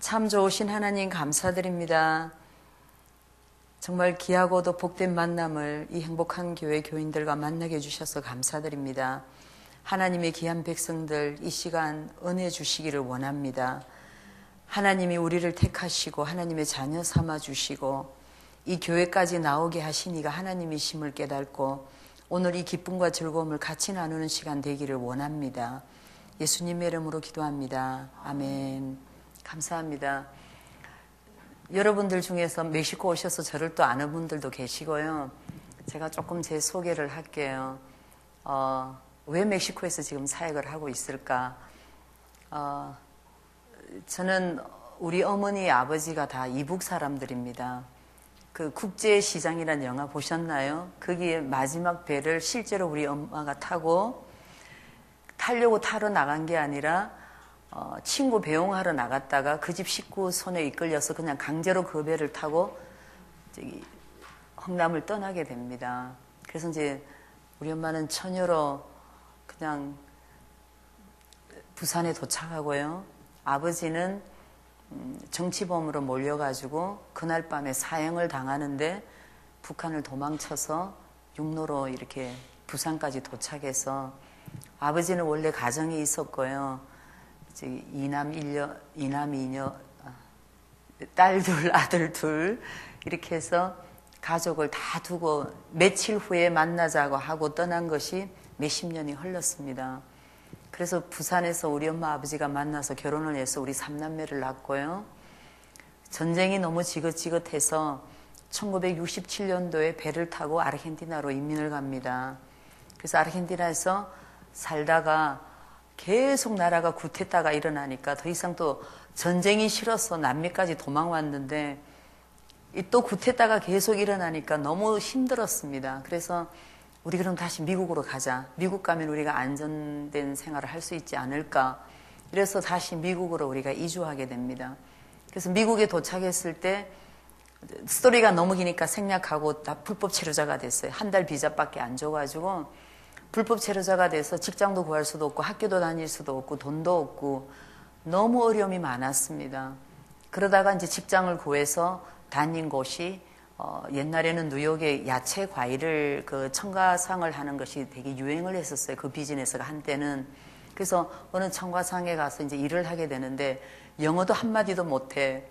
참 좋으신 하나님 감사드립니다. 정말 귀하고도 복된 만남을 이 행복한 교회 교인들과 만나게 해주셔서 감사드립니다. 하나님의 귀한 백성들 이 시간 은혜 주시기를 원합니다. 하나님이 우리를 택하시고 하나님의 자녀 삼아 주시고 이 교회까지 나오게 하신 이가 하나님이심을 깨닫고 오늘 이 기쁨과 즐거움을 같이 나누는 시간 되기를 원합니다. 예수님의 이름으로 기도합니다. 아멘. 감사합니다. 여러분들 중에서 멕시코 오셔서 저를 또 아는 분들도 계시고요. 제가 조금 제 소개를 할게요. 왜 멕시코에서 지금 사역을 하고 있을까? 저는 우리 어머니 아버지가 다 이북 사람들입니다. 그 국제시장이라는 영화 보셨나요? 거기에 마지막 배를 실제로 우리 엄마가 타려고 타러 나간 게 아니라 친구 배웅하러 나갔다가 그 집 식구 손에 이끌려서 그냥 강제로 그 배를 타고 헝남을 떠나게 됩니다. 그래서 이제 우리 엄마는 처녀로 그냥 부산에 도착하고요. 아버지는 정치범으로 몰려가지고 그날 밤에 사형을 당하는데 북한을 도망쳐서 육로로 이렇게 부산까지 도착해서 아버지는 원래 가정이 있었고요. 이남 이녀, 딸 둘, 아들 둘 이렇게 해서 가족을 다 두고 며칠 후에 만나자고 하고 떠난 것이 몇십 년이 흘렀습니다. 그래서 부산에서 우리 엄마 아버지가 만나서 결혼을 해서 우리 3남매를 낳았고요. 전쟁이 너무 지긋지긋해서 1967년도에 배를 타고 아르헨티나로 이민을 갑니다. 그래서 아르헨티나에서 살다가 계속 나라가 구테타가 일어나니까 더 이상 또 전쟁이 싫어서 남미까지 도망왔는데 또 구테타가 계속 일어나니까 너무 힘들었습니다. 그래서 우리 그럼 다시 미국으로 가자. 미국 가면 우리가 안전된 생활을 할 수 있지 않을까. 그래서 다시 미국으로 우리가 이주하게 됩니다. 그래서 미국에 도착했을 때 스토리가 너무 기니까 생략하고 다 불법 체류자가 됐어요. 한 달 비자밖에 안 줘가지고 불법 체류자가 돼서 직장도 구할 수도 없고 학교도 다닐 수도 없고 돈도 없고 너무 어려움이 많았습니다. 그러다가 이제 직장을 구해서 다닌 곳이 옛날에는 뉴욕에 야채 과일을 그 청가상을 하는 것이 되게 유행을 했었어요. 그 비즈니스가 한때는. 그래서 어느 청가상에 가서 이제 일을 하게 되는데 영어도 한마디도 못해.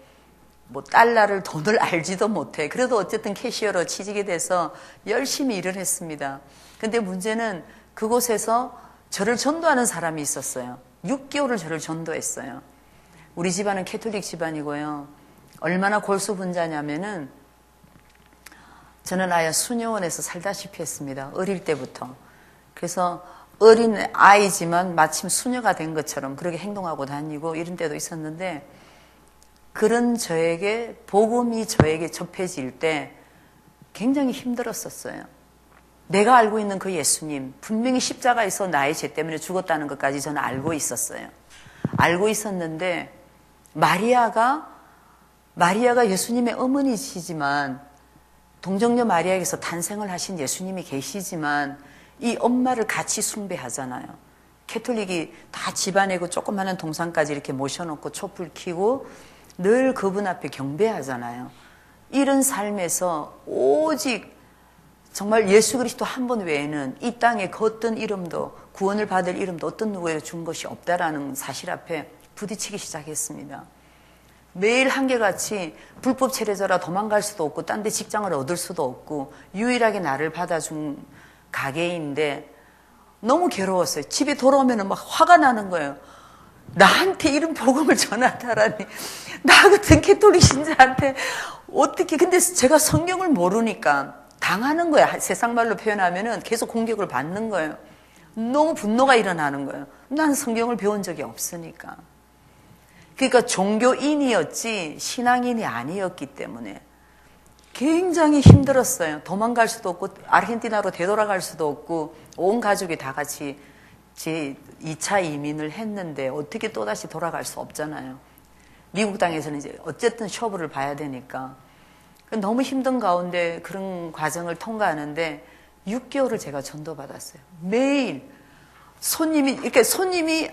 뭐 달러를 돈을 알지도 못해. 그래도 어쨌든 캐시어로 취직이 돼서 열심히 일을 했습니다. 근데 문제는 그곳에서 저를 전도하는 사람이 있었어요. 6개월을 저를 전도했어요. 우리 집안은 캐톨릭 집안이고요. 얼마나 골수분자냐면은 저는 아예 수녀원에서 살다시피 했습니다. 어릴 때부터. 그래서 어린 아이지만 마침 수녀가 된 것처럼 그렇게 행동하고 다니고 이런 때도 있었는데 그런 저에게 복음이 저에게 접해질 때 굉장히 힘들었었어요. 내가 알고 있는 그 예수님 분명히 십자가에서 나의 죄 때문에 죽었다는 것까지 저는 알고 있었어요. 알고 있었는데 마리아가 예수님의 어머니시지만 동정녀 마리아에게서 탄생을 하신 예수님이 계시지만 이 엄마를 같이 숭배하잖아요. 캐톨릭이 다 집안에 그 조그마한 동상까지 이렇게 모셔놓고 촛불 켜고 늘 그분 앞에 경배하잖아요. 이런 삶에서 오직 정말 예수 그리스도 한 분 외에는 이 땅에 그 어떤 이름도 구원을 받을 이름도 어떤 누구에게 준 것이 없다라는 사실 앞에 부딪히기 시작했습니다. 매일 한결같이 불법 체류자라 도망갈 수도 없고 딴 데 직장을 얻을 수도 없고 유일하게 나를 받아준 가게인데 너무 괴로웠어요. 집에 돌아오면 막 화가 나는 거예요. 나한테 이런 복음을 전하다라니 나 같은 캐톨릭 신자한테 어떻게. 근데 제가 성경을 모르니까 당하는 거야. 세상 말로 표현하면은 계속 공격을 받는 거예요. 너무 분노가 일어나는 거예요. 난 성경을 배운 적이 없으니까. 그러니까 종교인이었지 신앙인이 아니었기 때문에 굉장히 힘들었어요. 도망갈 수도 없고 아르헨티나로 되돌아갈 수도 없고 온 가족이 다 같이 제 2차 이민을 했는데 어떻게 또다시 돌아갈 수 없잖아요. 미국 땅에서는 이제 어쨌든 쇼부를 봐야 되니까. 너무 힘든 가운데 그런 과정을 통과하는데 6개월을 제가 전도받았어요. 매일 손님이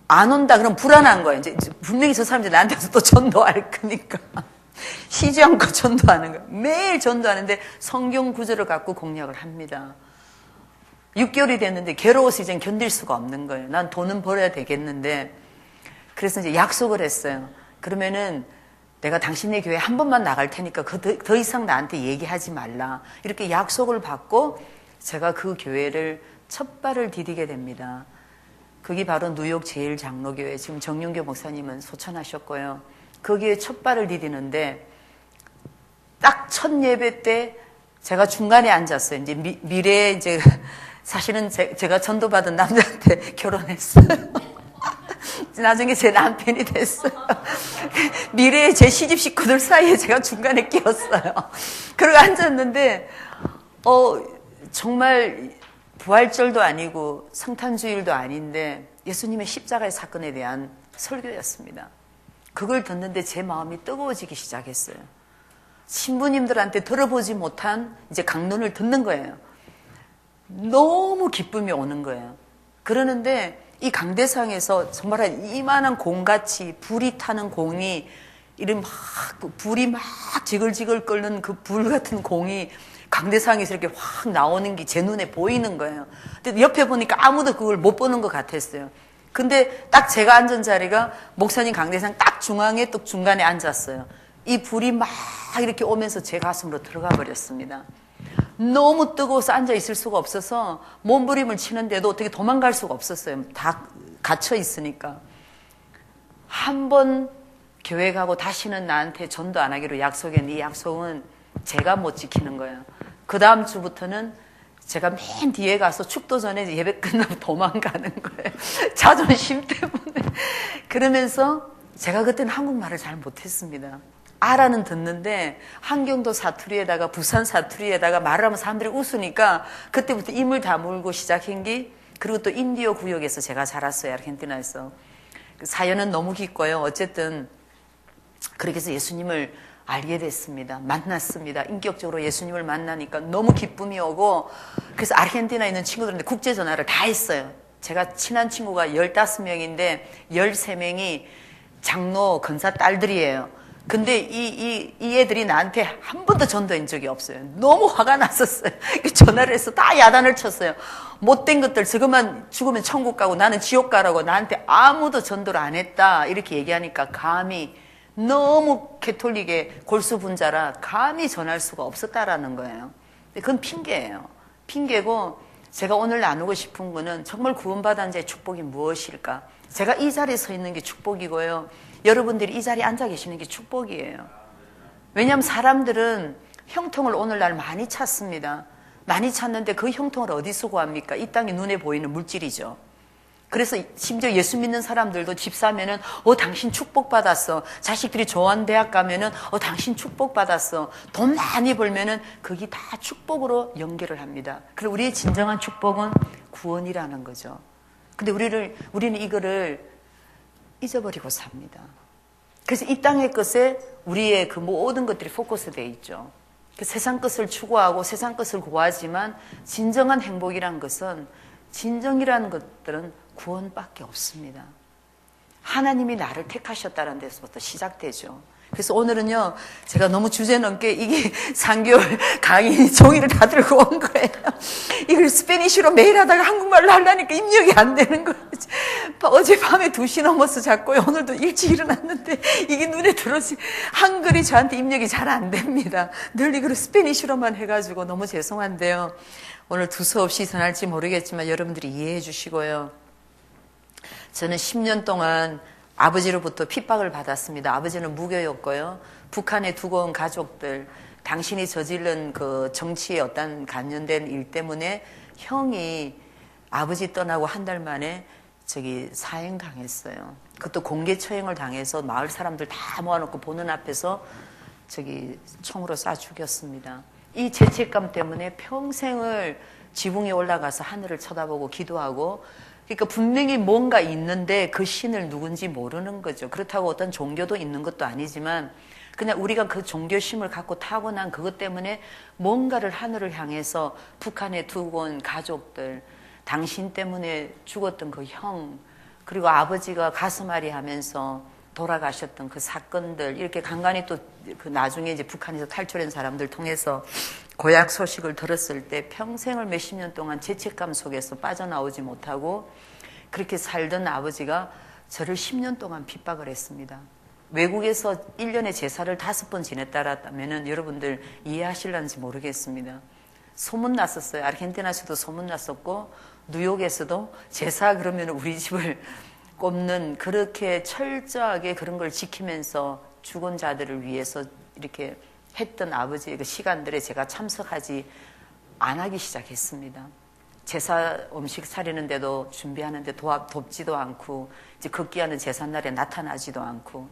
안 온다 그러면 불안한 거예요. 이제 분명히 저 사람들이 나한테서 또 전도할 거니까. 쉬지 않고 전도하는 거예요. 매일 전도하는데 성경 구절을 갖고 공략을 합니다. 6개월이 됐는데 괴로워서 이젠 견딜 수가 없는 거예요. 난 돈은 벌어야 되겠는데. 그래서 이제 약속을 했어요. 그러면은 내가 당신네 교회 한 번만 나갈 테니까 더 이상 나한테 얘기하지 말라. 이렇게 약속을 받고 제가 그 교회를 첫 발을 디디게 됩니다. 그게 바로 뉴욕 제일장로교회, 지금 정윤교 목사님은 소천하셨고요. 거기에 첫 발을 디디는데 딱 첫 예배 때 제가 중간에 앉았어요. 이제 미래에 이제 사실은 제가 전도받은 남자한테 결혼했어요. 나중에 제 남편이 됐어요. 미래의 제 시집 식구들 사이에 제가 중간에 끼었어요. 그러고 앉았는데 정말 부활절도 아니고 성탄주일도 아닌데 예수님의 십자가의 사건에 대한 설교였습니다. 그걸 듣는데 제 마음이 뜨거워지기 시작했어요. 신부님들한테 들어보지 못한 이제 강론을 듣는 거예요. 너무 기쁨이 오는 거예요. 그러는데 이 강대상에서 정말 이만한 공같이 불이 타는 공이 이런 불이 막 지글지글 끓는 그 불 같은 공이 강대상에서 이렇게 확 나오는 게 제 눈에 보이는 거예요. 근데 옆에 보니까 아무도 그걸 못 보는 것 같았어요. 근데 딱 제가 앉은 자리가 목사님 강대상 딱 중앙에 또 중간에 앉았어요. 이 불이 막 이렇게 오면서 제 가슴으로 들어가 버렸습니다. 너무 뜨거워서 앉아 있을 수가 없어서 몸부림을 치는데도 어떻게 도망갈 수가 없었어요. 다 갇혀 있으니까. 한 번 교회 가고 다시는 나한테 전도 안 하기로 약속했는데 이 약속은 제가 못 지키는 거예요. 그 다음 주부터는 제가 맨 뒤에 가서 축도 전에 예배 끝나고 도망가는 거예요. 자존심 때문에. 그러면서 제가 그때는 한국말을 잘 못했습니다. 알아는 듣는데 한경도 사투리에다가 부산 사투리에다가 말을 하면 사람들이 웃으니까 그때부터 입을 다물고 시작한 게, 그리고 또 인디오 구역에서 제가 자랐어요. 아르헨티나에서. 사연은 너무 깊고요. 어쨌든 그렇게 해서 예수님을 알게 됐습니다. 만났습니다. 인격적으로 예수님을 만나니까 너무 기쁨이 오고, 그래서 아르헨티나에 있는 친구들한테 국제전화를 다 했어요. 제가 친한 친구가 15명인데 13명이 장로 권사 딸들이에요. 근데 이 애들이 나한테 한 번도 전도한 적이 없어요. 너무 화가 났었어요. 전화를 해서 다 야단을 쳤어요. 못된 것들, 저것만 죽으면 천국 가고 나는 지옥 가라고 나한테 아무도 전도를 안 했다. 이렇게 얘기하니까 감히, 너무 캐톨릭의 골수분자라 감히 전할 수가 없었다라는 거예요. 근데 그건 핑계예요. 핑계고, 제가 오늘 나누고 싶은 거는 정말 구원받은 자의 축복이 무엇일까? 제가 이 자리에 서 있는 게 축복이고요. 여러분들이 이 자리에 앉아 계시는 게 축복이에요. 왜냐하면 사람들은 형통을 오늘날 많이 찾습니다. 많이 찾는데 그 형통을 어디서 구합니까? 이 땅에 눈에 보이는 물질이죠. 그래서 심지어 예수 믿는 사람들도 집 사면은 당신 축복받았어. 자식들이 좋은 대학 가면은 당신 축복받았어. 돈 많이 벌면은 그게 다 축복으로 연결을 합니다. 그리고 우리의 진정한 축복은 구원이라는 거죠. 근데 우리는 이거를 잊어버리고 삽니다. 그래서 이 땅의 것에 우리의 그 모든 것들이 포커스되어 있죠. 그 세상 것을 추구하고 세상 것을 구하지만 진정한 행복이란 것은, 진정이라는 것들은 구원밖에 없습니다. 하나님이 나를 택하셨다는 데서부터 시작되죠. 그래서 오늘은요, 제가 너무 주제넘게 이게 3개월 강의 종이를 다 들고 온 거예요. 이걸 스페니쉬로 매일 하다가 한국말로 하려니까 입력이 안 되는 거예요. 어젯밤에 2시 넘어서 잤고요. 오늘도 일찍 일어났는데 이게 눈에 들어오지, 한글이 저한테 입력이 잘 안 됩니다. 늘 이걸 스페니쉬로만 해가지고 너무 죄송한데요. 오늘 두서없이 전할지 모르겠지만 여러분들이 이해해 주시고요. 저는 10년 동안 아버지로부터 핍박을 받았습니다. 아버지는 무교였고요. 북한에 두고 온 가족들, 당신이 저지른 그 정치에 어떤 관련된 일 때문에 형이 아버지 떠나고 한 달 만에 사형당했어요. 그것도 공개 처형을 당해서 마을 사람들 다 모아놓고 보는 앞에서 총으로 쏴 죽였습니다. 이 죄책감 때문에 평생을 지붕에 올라가서 하늘을 쳐다보고 기도하고, 그러니까 분명히 뭔가 있는데 그 신을 누군지 모르는 거죠. 그렇다고 어떤 종교도 있는 것도 아니지만 그냥 우리가 그 종교심을 갖고 타고난 그것 때문에 뭔가를 하늘을 향해서 북한에 두고 온 가족들, 당신 때문에 죽었던 그 형, 그리고 아버지가 가슴앓이 하면서 돌아가셨던 그 사건들, 이렇게 간간히 또 그 나중에 이제 북한에서 탈출한 사람들 통해서 고향 소식을 들었을 때 평생을 몇십 년 동안 죄책감 속에서 빠져나오지 못하고 그렇게 살던 아버지가 저를 10년 동안 핍박을 했습니다. 외국에서 1년에 제사를 5번 지냈다라면 여러분들 이해하실런지 모르겠습니다. 소문났었어요. 아르헨티나에서도 소문났었고 뉴욕에서도 제사 그러면 우리 집을 꼽는, 그렇게 철저하게 그런 걸 지키면서 죽은 자들을 위해서 이렇게 했던 아버지의 그 시간들에 제가 참석하지 안 하기 시작했습니다. 제사 음식 차리는데도 준비하는데 돕지도 않고 이제 급기야는 제삿날에 나타나지도 않고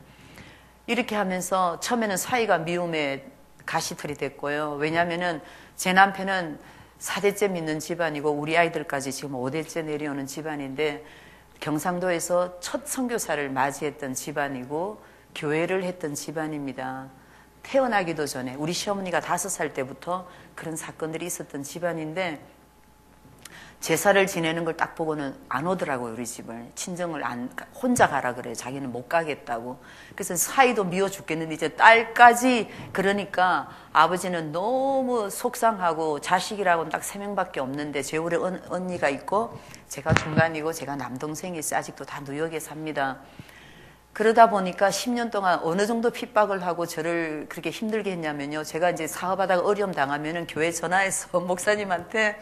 이렇게 하면서 처음에는 사이가 미움의 가시틀이 됐고요. 왜냐하면은 제 남편은 4대째 믿는 집안이고 우리 아이들까지 지금 5대째 내려오는 집안인데 경상도에서 첫 선교사를 맞이했던 집안이고 교회를 했던 집안입니다. 태어나기도 전에 우리 시어머니가 5살 때부터 그런 사건들이 있었던 집안인데 제사를 지내는 걸 딱 보고는 안 오더라고요. 우리 집을 친정을 혼자 가라 그래요. 자기는 못 가겠다고. 그래서 사이도 미워 죽겠는데 이제 딸까지, 그러니까 아버지는 너무 속상하고 자식이라고는 딱 3명밖에 없는데 제 우리 언니가 있고 제가 중간이고 제가 남동생이 있어요. 아직도 다 뉴욕에 삽니다. 그러다 보니까 10년 동안 어느 정도 핍박을 하고 저를 그렇게 힘들게 했냐면요. 제가 이제 사업하다가 어려움 당하면은 교회 전화해서 목사님한테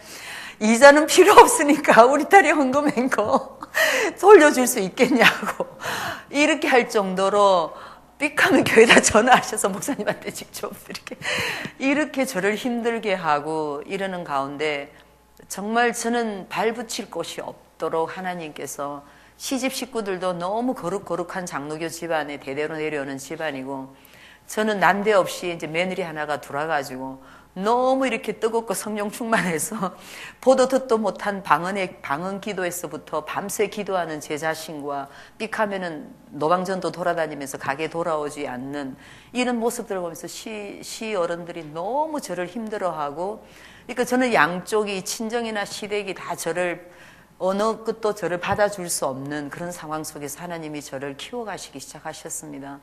이자는 필요 없으니까 우리 딸이 헌금한 거 돌려줄 수 있겠냐고 이렇게 할 정도로 삑하면 교회에다 전화하셔서 목사님한테 직접 이렇게 저를 힘들게 하고 이러는 가운데 정말 저는 발붙일 곳이 없도록 하나님께서, 시집 식구들도 너무 거룩한 장로교 집안에 대대로 내려오는 집안이고 저는 난데없이 이제 며느리 하나가 들어와가지고 너무 이렇게 뜨겁고 성령 충만해서 보도 듣도 못한 방언 기도에서부터 밤새 기도하는 제 자신과 삑하면은 노방전도 돌아다니면서 가게 돌아오지 않는 이런 모습들을 보면서 시 어른들이 너무 저를 힘들어하고, 그러니까 저는 양쪽이 친정이나 시댁이 다 저를 어느 끝도 저를 받아줄 수 없는 그런 상황 속에서 하나님이 저를 키워가시기 시작하셨습니다.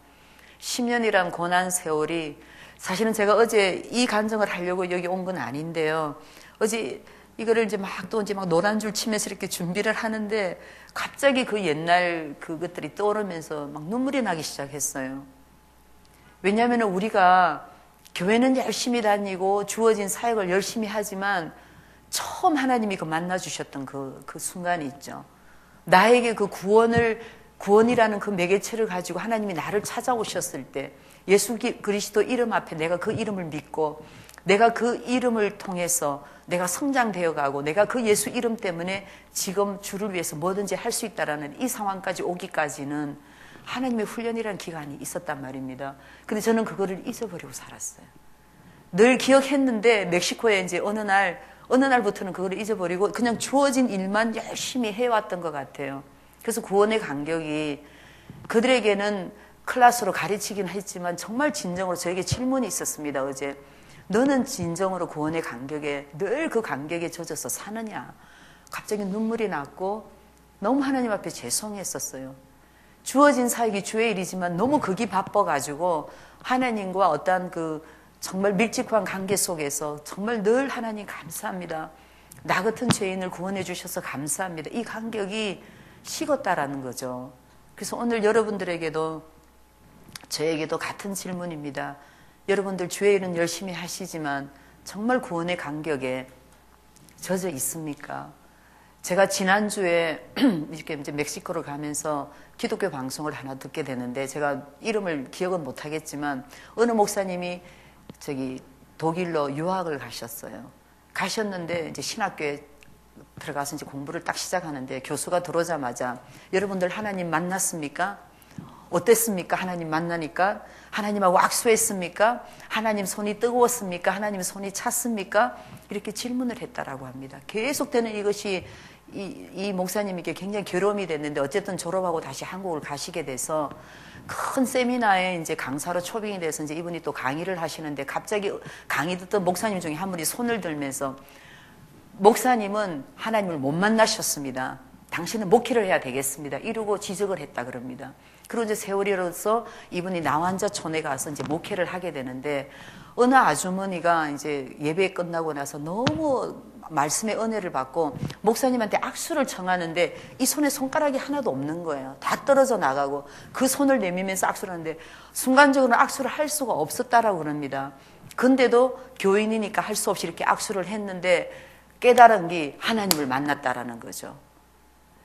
10년이란 고난 세월이, 사실은 제가 어제 이 간증을 하려고 여기 온 건 아닌데요. 어제 이거를 이제 막 노란 줄 치면서 이렇게 준비를 하는데 갑자기 그 옛날 그것들이 떠오르면서 막 눈물이 나기 시작했어요. 왜냐하면 우리가 교회는 열심히 다니고 주어진 사역을 열심히 하지만 처음 하나님이 그 만나주셨던 그 순간이 있죠. 나에게 그 구원이라는 그 매개체를 가지고 하나님이 나를 찾아오셨을 때 예수 그리스도 이름 앞에 내가 그 이름을 믿고 내가 그 이름을 통해서 내가 성장되어 가고 내가 그 예수 이름 때문에 지금 주를 위해서 뭐든지 할 수 있다라는 이 상황까지 오기까지는 하나님의 훈련이라는 기간이 있었단 말입니다. 근데 저는 그거를 잊어버리고 살았어요. 늘 기억했는데 멕시코에 이제 어느 날부터는 그걸 잊어버리고 그냥 주어진 일만 열심히 해왔던 것 같아요. 그래서 구원의 간격이 그들에게는 클래스로 가르치긴 했지만 정말 진정으로 저에게 질문이 있었습니다. 어제 너는 진정으로 구원의 간격에 늘 그 간격에 젖어서 사느냐. 갑자기 눈물이 났고 너무 하나님 앞에 죄송했었어요. 주어진 사역이 주의 일이지만 너무 극이 바빠가지고 하나님과 어떠한 그 정말 밀집한 관계 속에서 정말 늘 하나님 감사합니다. 나 같은 죄인을 구원해 주셔서 감사합니다. 이 간격이 식었다라는 거죠. 그래서 오늘 여러분들에게도 저에게도 같은 질문입니다. 여러분들 주의 일은 열심히 하시지만 정말 구원의 간격에 젖어 있습니까? 제가 지난주에 이렇게 이제 멕시코를 가면서 기독교 방송을 하나 듣게 되는데 제가 이름을 기억은 못하겠지만 어느 목사님이 독일로 유학을 가셨어요. 가셨는데 이제 신학교에 들어가서 이제 공부를 딱 시작하는데 교수가 들어오자마자 여러분들 하나님 만났습니까? 어땠습니까? 하나님 만나니까 하나님하고 악수했습니까? 하나님 손이 뜨거웠습니까? 하나님 손이 찼습니까? 이렇게 질문을 했다라고 합니다. 계속되는 이것이 이 목사님에게 굉장히 괴로움이 됐는데 어쨌든 졸업하고 다시 한국을 가시게 돼서 큰 세미나에 이제 강사로 초빙이 돼서 이제 이분이 또 강의를 하시는데 갑자기 강의 듣던 목사님 중에 한 분이 손을 들면서 목사님은 하나님을 못 만나셨습니다. 당신은 목회를 해야 되겠습니다. 이러고 지적을 했다 그럽니다. 그리고 이제 세월이로서 이분이 나환자촌에 가서 이제 목회를 하게 되는데, 어느 아주머니가 이제 예배 끝나고 나서 너무 말씀의 은혜를 받고 목사님한테 악수를 청하는데 이 손에 손가락이 하나도 없는 거예요. 다 떨어져 나가고 그 손을 내밀면서 악수를 하는데 순간적으로는 악수를 할 수가 없었다라고 그럽니다. 근데도 교인이니까 할 수 없이 이렇게 악수를 했는데 깨달은 게 하나님을 만났다라는 거죠.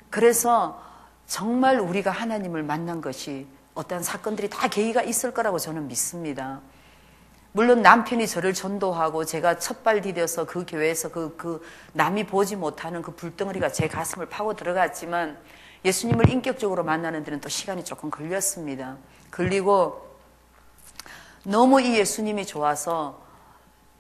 그래서 정말 우리가 하나님을 만난 것이 어떠한 사건들이 다 계기가 있을 거라고 저는 믿습니다. 물론 남편이 저를 전도하고 제가 첫발 디뎌서 그 교회에서 그 남이 보지 못하는 그 불덩어리가 제 가슴을 파고 들어갔지만 예수님을 인격적으로 만나는 데는 또 시간이 조금 걸렸습니다. 걸리고 너무 이 예수님이 좋아서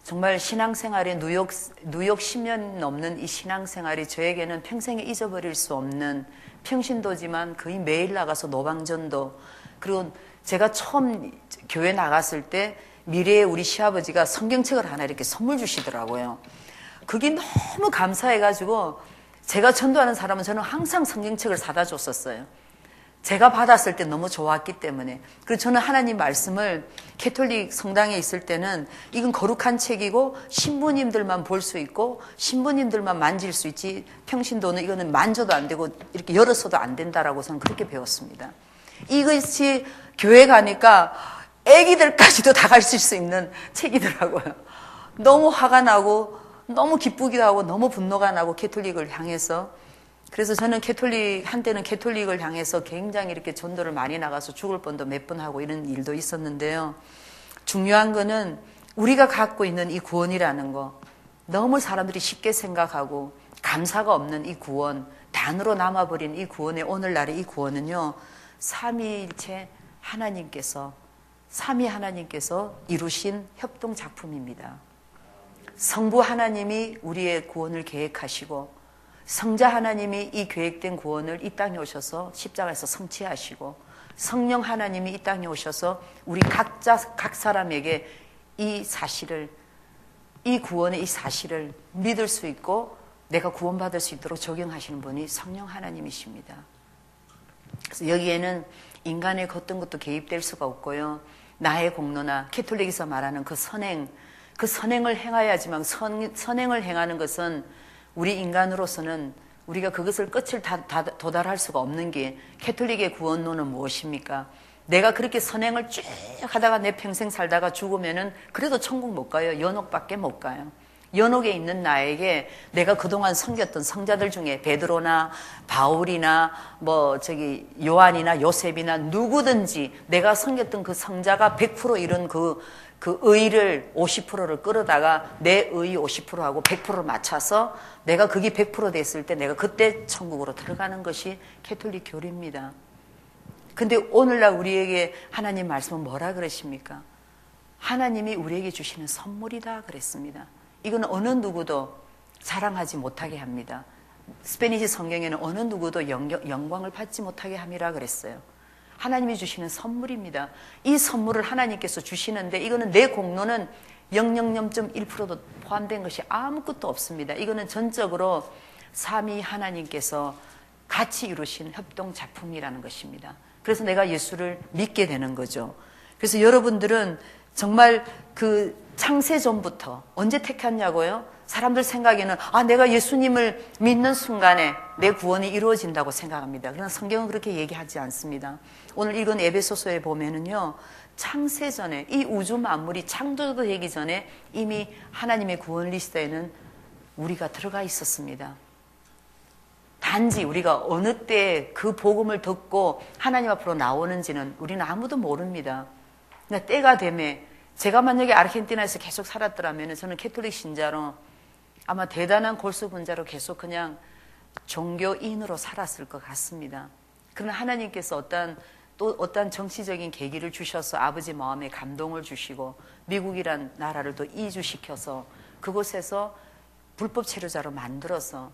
정말 신앙생활에 누역 10년 넘는 이 신앙생활이 저에게는 평생에 잊어버릴 수 없는 평신도지만 거의 매일 나가서 노방전도, 그리고 제가 처음 교회 나갔을 때 미래의 우리 시아버지가 성경책을 하나 이렇게 선물 주시더라고요. 그게 너무 감사해가지고 제가 전도하는 사람은 저는 항상 성경책을 사다 줬었어요. 제가 받았을 때 너무 좋았기 때문에. 그리고 저는 하나님 말씀을 캐톨릭 성당에 있을 때는 이건 거룩한 책이고 신부님들만 볼 수 있고 신부님들만 만질 수 있지, 평신도는 이거는 만져도 안 되고 이렇게 열어서도 안 된다라고 저는 그렇게 배웠습니다. 이것이 교회 가니까 애기들까지도 다 가르칠 수 있는 책이더라고요. 너무 화가 나고 너무 기쁘기도 하고 너무 분노가 나고 캐톨릭을 향해서. 그래서 저는 한때는 캐톨릭을 향해서 굉장히 이렇게 전도를 많이 나가서 죽을 뻔도 몇 번 하고 이런 일도 있었는데요. 중요한 거는 우리가 갖고 있는 이 구원이라는 거, 너무 사람들이 쉽게 생각하고 감사가 없는 이 구원, 단으로 남아버린 이 구원의 오늘날의 이 구원은요, 삼위일체 삼위 하나님께서 이루신 협동작품입니다. 성부 하나님이 우리의 구원을 계획하시고 성자 하나님이 이 계획된 구원을 이 땅에 오셔서 십자가에서 성취하시고 성령 하나님이 이 땅에 오셔서 우리 각 사람에게 이 구원의 이 사실을 믿을 수 있고 내가 구원받을 수 있도록 적용하시는 분이 성령 하나님이십니다. 그래서 여기에는 인간의 어떤 것도 개입될 수가 없고요. 나의 공로나 캐톨릭에서 말하는 그 선행을 행해야지만 선행을 행하는 것은 우리 인간으로서는 우리가 그것을 끝을 도달할 수가 없는 게, 캐톨릭의 구원론은 무엇입니까? 내가 그렇게 선행을 쭉 하다가 내 평생 살다가 죽으면은 그래도 천국 못 가요. 연옥밖에 못 가요. 연옥에 있는 나에게 내가 그동안 섬겼던 성자들 중에 베드로나 바울이나 요한이나 요셉이나 누구든지 내가 섬겼던 그 성자가 100% 이룬 그 의를 50%를 끌어다가 내 의 50%하고 100%를 맞춰서 내가 그게 100% 됐을 때 내가 그때 천국으로 들어가는 것이 캐톨릭 교리입니다. 근데 오늘날 우리에게 하나님 말씀은 뭐라 그러십니까? 하나님이 우리에게 주시는 선물이다 그랬습니다. 이건 어느 누구도 자랑하지 못하게 합니다. 스페니시 성경에는 어느 누구도 영광을 받지 못하게 함이라 그랬어요. 하나님이 주시는 선물입니다. 이 선물을 하나님께서 주시는데 이거는 내 공로는 0.1%도 포함된 것이 아무것도 없습니다. 이거는 전적으로 삼위 하나님께서 같이 이루신 협동작품이라는 것입니다. 그래서 내가 예수를 믿게 되는 거죠. 그래서 여러분들은 정말 그 창세전부터 언제 택했냐고요? 사람들 생각에는 내가 예수님을 믿는 순간에 내 구원이 이루어진다고 생각합니다. 그러나 성경은 그렇게 얘기하지 않습니다. 오늘 읽은 에베소서에 보면은요, 창세전에 이 우주 만물이 창조되기 전에 이미 하나님의 구원 리스트에는 우리가 들어가 있었습니다. 단지 우리가 어느 때 그 복음을 듣고 하나님 앞으로 나오는지는 우리는 아무도 모릅니다. 그러니까 때가 되면 제가 만약에 아르헨티나에서 계속 살았더라면 저는 캐톨릭 신자로 아마 대단한 골수 분자로 계속 그냥 종교인으로 살았을 것 같습니다. 그러나 하나님께서 어떤 정치적인 계기를 주셔서 아버지 마음에 감동을 주시고 미국이란 나라를 또 이주시켜서 그곳에서 불법 체류자로 만들어서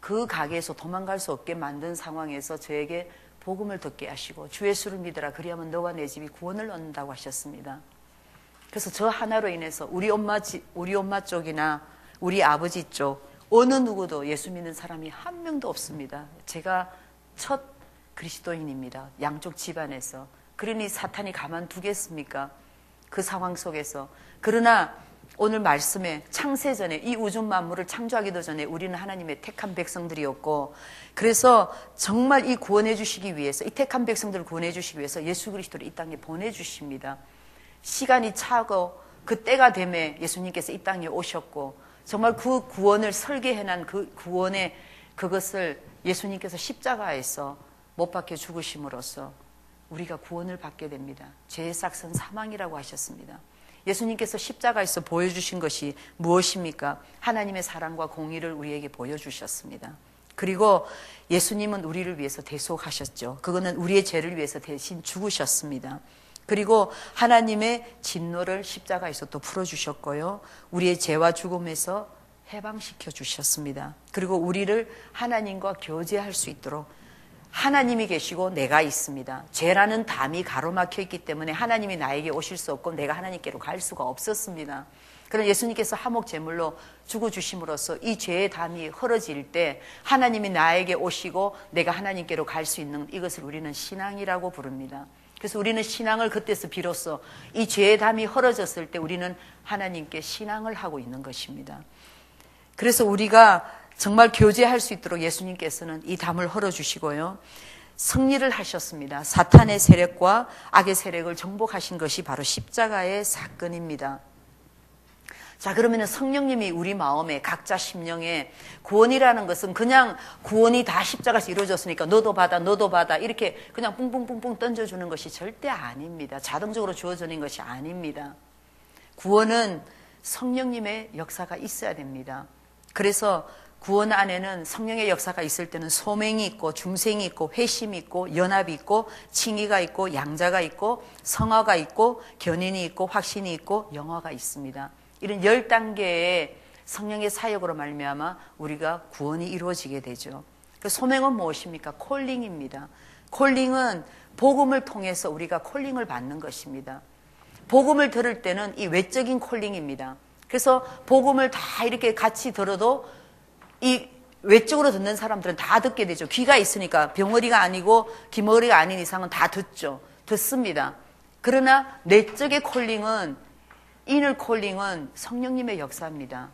그 가게에서 도망갈 수 없게 만든 상황에서 저에게 복음을 듣게 하시고 주 예수를 믿으라 그리하면 너와 내 집이 구원을 얻는다고 하셨습니다. 그래서 저 하나로 인해서 우리 엄마 쪽이나 우리 아버지 쪽 어느 누구도 예수 믿는 사람이 한 명도 없습니다. 제가 첫 그리스도인입니다. 양쪽 집안에서. 그러니 사탄이 가만두겠습니까? 그 상황 속에서. 그러나 오늘 말씀에 창세전에 이 우주 만물을 창조하기도 전에 우리는 하나님의 택한 백성들이었고, 그래서 정말 이 구원해 주시기 위해서, 이 택한 백성들을 구원해 주시기 위해서 예수 그리스도를 이 땅에 보내주십니다. 시간이 차고 그 때가 되매 예수님께서 이 땅에 오셨고, 정말 그 구원을 설계해낸 그 구원의 그것을 예수님께서 십자가에서 못 박혀 죽으심으로써 우리가 구원을 받게 됩니다. 죄의 삭은 사망이라고 하셨습니다. 예수님께서 십자가에서 보여주신 것이 무엇입니까? 하나님의 사랑과 공의를 우리에게 보여주셨습니다. 그리고 예수님은 우리를 위해서 대속하셨죠. 그거는 우리의 죄를 위해서 대신 죽으셨습니다. 그리고 하나님의 진노를 십자가에서 또 풀어주셨고요. 우리의 죄와 죽음에서 해방시켜 주셨습니다. 그리고 우리를 하나님과 교제할 수 있도록 하나님이 계시고 내가 있습니다. 죄라는 담이 가로막혀 있기 때문에 하나님이 나에게 오실 수 없고 내가 하나님께로 갈 수가 없었습니다. 그러나 예수님께서 화목 제물로 죽어주심으로써 이 죄의 담이 헐어질 때 하나님이 나에게 오시고 내가 하나님께로 갈 수 있는 이것을 우리는 신앙이라고 부릅니다. 그래서 우리는 신앙을 그때서 비로소 이 죄의 담이 헐어졌을 때 우리는 하나님께 신앙을 하고 있는 것입니다. 그래서 우리가 정말 교제할 수 있도록 예수님께서는 이 담을 헐어주시고요. 승리를 하셨습니다. 사탄의 세력과 악의 세력을 정복하신 것이 바로 십자가의 사건입니다. 자, 그러면 성령님이 우리 마음에 각자 심령에 구원이라는 것은 그냥 구원이 다 십자가에서 이루어졌으니까 너도 받아 이렇게 그냥 뿡뿡뿡뿡 던져주는 것이 절대 아닙니다. 자동적으로 주어지는 것이 아닙니다. 구원은 성령님의 역사가 있어야 됩니다. 그래서 구원 안에는 성령의 역사가 있을 때는 소명이 있고 중생이 있고 회심이 있고 연합이 있고 칭의가 있고 양자가 있고 성화가 있고 견인이 있고 확신이 있고 영화가 있습니다. 이런 10단계의 성령의 사역으로 말미암아 우리가 구원이 이루어지게 되죠. 그 소명은 무엇입니까? 콜링입니다. 콜링은 복음을 통해서 우리가 콜링을 받는 것입니다. 복음을 들을 때는 이 외적인 콜링입니다. 그래서 복음을 다 이렇게 같이 들어도 이 외적으로 듣는 사람들은 다 듣게 되죠. 귀가 있으니까 병어리가 아니고 귀머리가 아닌 이상은 다 듣습니다. 그러나 내적의 콜링은 이너 콜링은 성령님의 역사입니다.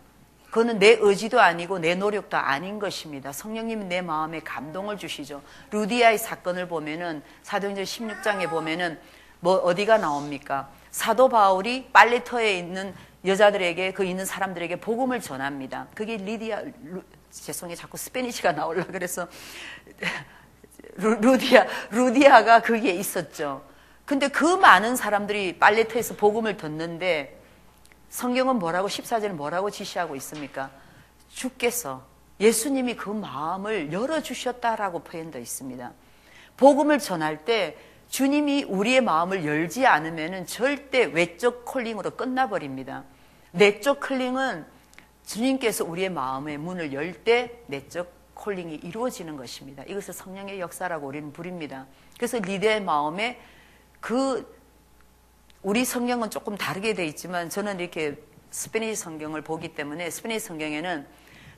그거는 내 의지도 아니고 내 노력도 아닌 것입니다. 성령님이 내 마음에 감동을 주시죠. 루디아의 사건을 보면은 사도행전 16장에 보면은 뭐 어디가 나옵니까? 사도 바울이 빨래터에 있는 여자들에게 그 있는 사람들에게 복음을 전합니다. 그게 죄송해요. 자꾸 스페니시가 나오려고 그래서 루디아가 거기에 있었죠. 근데 그 많은 사람들이 빨래터에서 복음을 듣는데 성경은 뭐라고 14절은 뭐라고 지시하고 있습니까? 주께서 예수님이 그 마음을 열어주셨다라고 표현되어 있습니다. 복음을 전할 때 주님이 우리의 마음을 열지 않으면 절대 외적 콜링으로 끝나버립니다. 내적 콜링은 주님께서 우리의 마음의 문을 열 때 내적 콜링이 이루어지는 것입니다. 이것을 성령의 역사라고 우리는 부릅니다. 그래서 리디아의 마음에 우리 성경은 조금 다르게 되어 있지만 저는 이렇게 스페니시 성경을 보기 때문에 스페니시 성경에는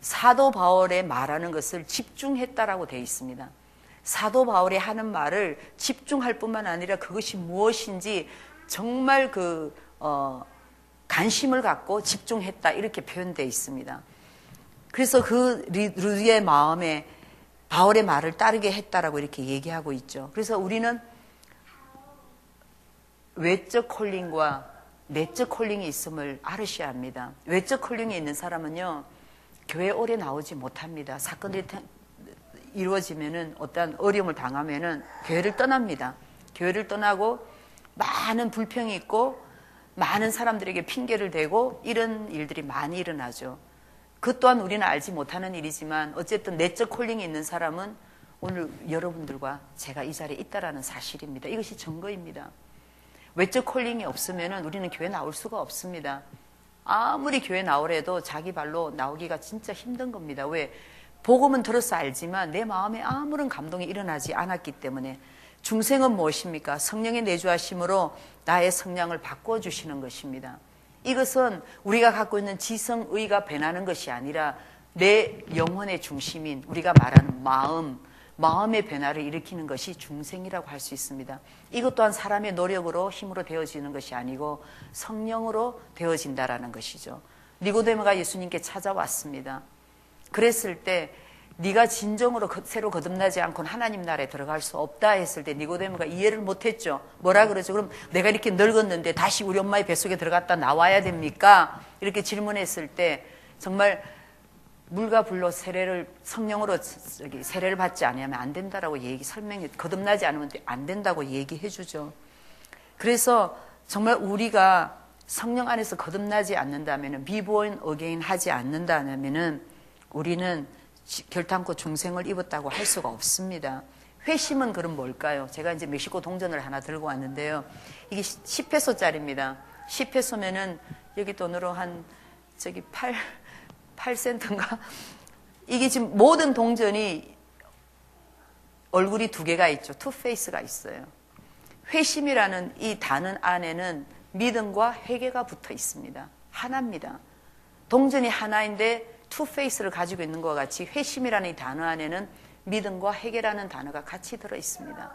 사도 바울의 말하는 것을 집중했다라고 되어 있습니다. 사도 바울이 하는 말을 집중할 뿐만 아니라 그것이 무엇인지 정말 관심을 갖고 집중했다 이렇게 표현되어 있습니다. 그래서 그 루디아의 마음에 바울의 말을 따르게 했다라고 이렇게 얘기하고 있죠. 그래서 우리는 외적 콜링과 내적 콜링이 있음을 알으셔야 합니다. 외적 콜링이 있는 사람은요, 교회 오래 나오지 못합니다. 사건들이 이루어지면은 어떤 어려움을 당하면은 교회를 떠납니다. 교회를 떠나고 많은 불평이 있고 많은 사람들에게 핑계를 대고 이런 일들이 많이 일어나죠. 그 또한 우리는 알지 못하는 일이지만 어쨌든 내적 콜링이 있는 사람은 오늘 여러분들과 제가 이 자리에 있다라는 사실입니다. 이것이 증거입니다. 외적 콜링이 없으면 우리는 교회 나올 수가 없습니다. 아무리 교회 나오래도 자기 발로 나오기가 진짜 힘든 겁니다. 왜? 복음은 들어서 알지만 내 마음에 아무런 감동이 일어나지 않았기 때문에. 중생은 무엇입니까? 성령의 내주하심으로 나의 성량을 바꿔주시는 것입니다. 이것은 우리가 갖고 있는 지성의가 변하는 것이 아니라 내 영혼의 중심인 우리가 말하는 마음의 변화를 일으키는 것이 중생이라고 할 수 있습니다. 이것 또한 사람의 노력으로 힘으로 되어지는 것이 아니고 성령으로 되어진다라는 것이죠. 니고데모가 예수님께 찾아왔습니다. 그랬을 때 네가 진정으로 새로 거듭나지 않고는 하나님 나라에 들어갈 수 없다 했을 때 니고데모가 이해를 못했죠. 뭐라 그러죠? 그럼 내가 이렇게 늙었는데 다시 우리 엄마의 뱃속에 들어갔다 나와야 됩니까? 이렇게 질문했을 때 정말 물과 불로 성령으로 세례를 받지 않으면 안 된다라고 설명해, 거듭나지 않으면 안 된다고 얘기해 주죠. 그래서 정말 우리가 성령 안에서 거듭나지 않는다면, be born again 하지 않는다면 우리는 결탄코 중생을 입었다고 할 수가 없습니다. 회심은 그럼 뭘까요? 제가 이제 멕시코 동전을 하나 들고 왔는데요. 이게 10페소짜리입니다. 10페소면은 여기 돈으로 한 8센트인가? 이게 지금 모든 동전이 얼굴이 두 개가 있죠. 투 페이스가 있어요. 회심이라는 이 단어 안에는 믿음과 회개가 붙어 있습니다. 하나입니다. 동전이 하나인데 투 페이스를 가지고 있는 것과 같이 회심이라는 이 단어 안에는 믿음과 회개라는 단어가 같이 들어 있습니다.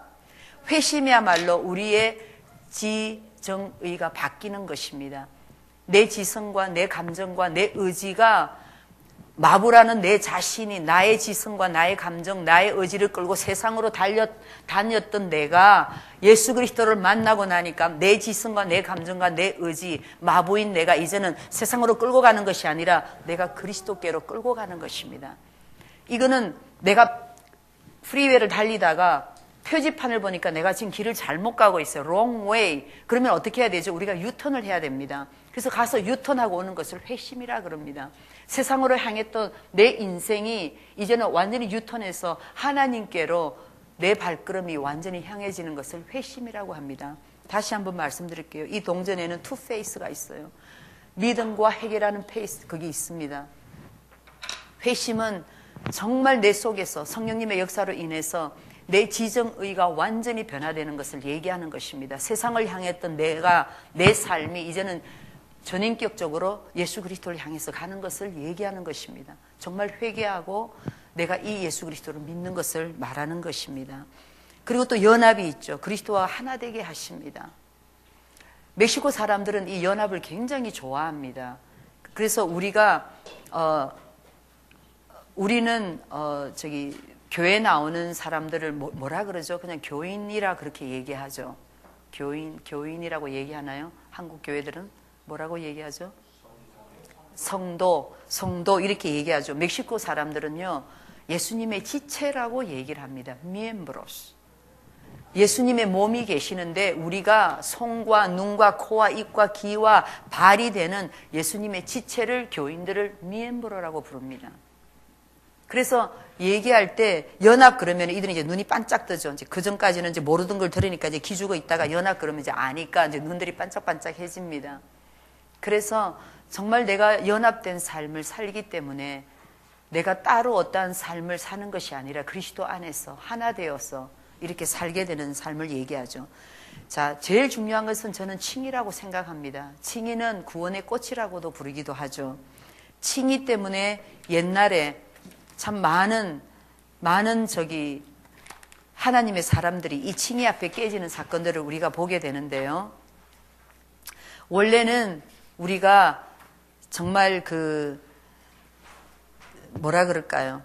회심이야말로 우리의 지정의가 바뀌는 것입니다. 내 지성과 내 감정과 내 의지가 마부라는 내 자신이 나의 지성과 나의 감정, 나의 의지를 끌고 세상으로 다녔던 내가 예수 그리스도를 만나고 나니까 내 지성과 내 감정과 내 의지, 마부인 내가 이제는 세상으로 끌고 가는 것이 아니라 내가 그리스도께로 끌고 가는 것입니다. 이거는 내가 프리웨이를 달리다가 표지판을 보니까 내가 지금 길을 잘못 가고 있어요. wrong way. 그러면 어떻게 해야 되죠? 우리가 유턴을 해야 됩니다. 그래서 가서 유턴하고 오는 것을 회심이라 그럽니다. 세상으로 향했던 내 인생이 이제는 완전히 유턴해서 하나님께로 내 발걸음이 완전히 향해지는 것을 회심이라고 합니다. 다시 한번 말씀드릴게요. 이 동전에는 투 페이스가 있어요. 믿음과 회개라는 페이스, 그게 있습니다. 회심은 정말 내 속에서 성령님의 역사로 인해서 내 지정의가 완전히 변화되는 것을 얘기하는 것입니다. 세상을 향했던 내 삶이 이제는 전인격적으로 예수 그리스도를 향해서 가는 것을 얘기하는 것입니다. 정말 회개하고 내가 이 예수 그리스도를 믿는 것을 말하는 것입니다. 그리고 또 연합이 있죠. 그리스도와 하나 되게 하십니다. 멕시코 사람들은 이 연합을 굉장히 좋아합니다. 그래서 우리는 교회 나오는 사람들을 뭐라 그러죠? 그냥 교인이라 그렇게 얘기하죠. 교인이라고 얘기하나요? 한국 교회들은 뭐라고 얘기하죠? 성도 이렇게 얘기하죠. 멕시코 사람들은요, 예수님의 지체라고 얘기를 합니다. miembros. 예수님의 몸이 계시는데 우리가 손과 눈과 코와 입과 귀와 발이 되는 예수님의 지체를 교인들을 miembro라고 부릅니다. 그래서 얘기할 때 연합 그러면 이들은 이제 눈이 반짝 뜨죠. 이제 그 전까지는 이제 모르던 걸 들으니까 이제 기죽어 있다가 연합 그러면 이제 아니까 이제 눈들이 반짝반짝해집니다. 그래서 정말 내가 연합된 삶을 살기 때문에 내가 따로 어떠한 삶을 사는 것이 아니라 그리스도 안에서 하나 되어서 이렇게 살게 되는 삶을 얘기하죠. 자, 제일 중요한 것은 저는 칭의라고 생각합니다. 칭의는 구원의 꽃이라고도 부르기도 하죠. 칭의 때문에 옛날에 참 많은 하나님의 사람들이 이 칭의 앞에 깨지는 사건들을 우리가 보게 되는데요. 원래는 우리가 정말 뭐라 그럴까요?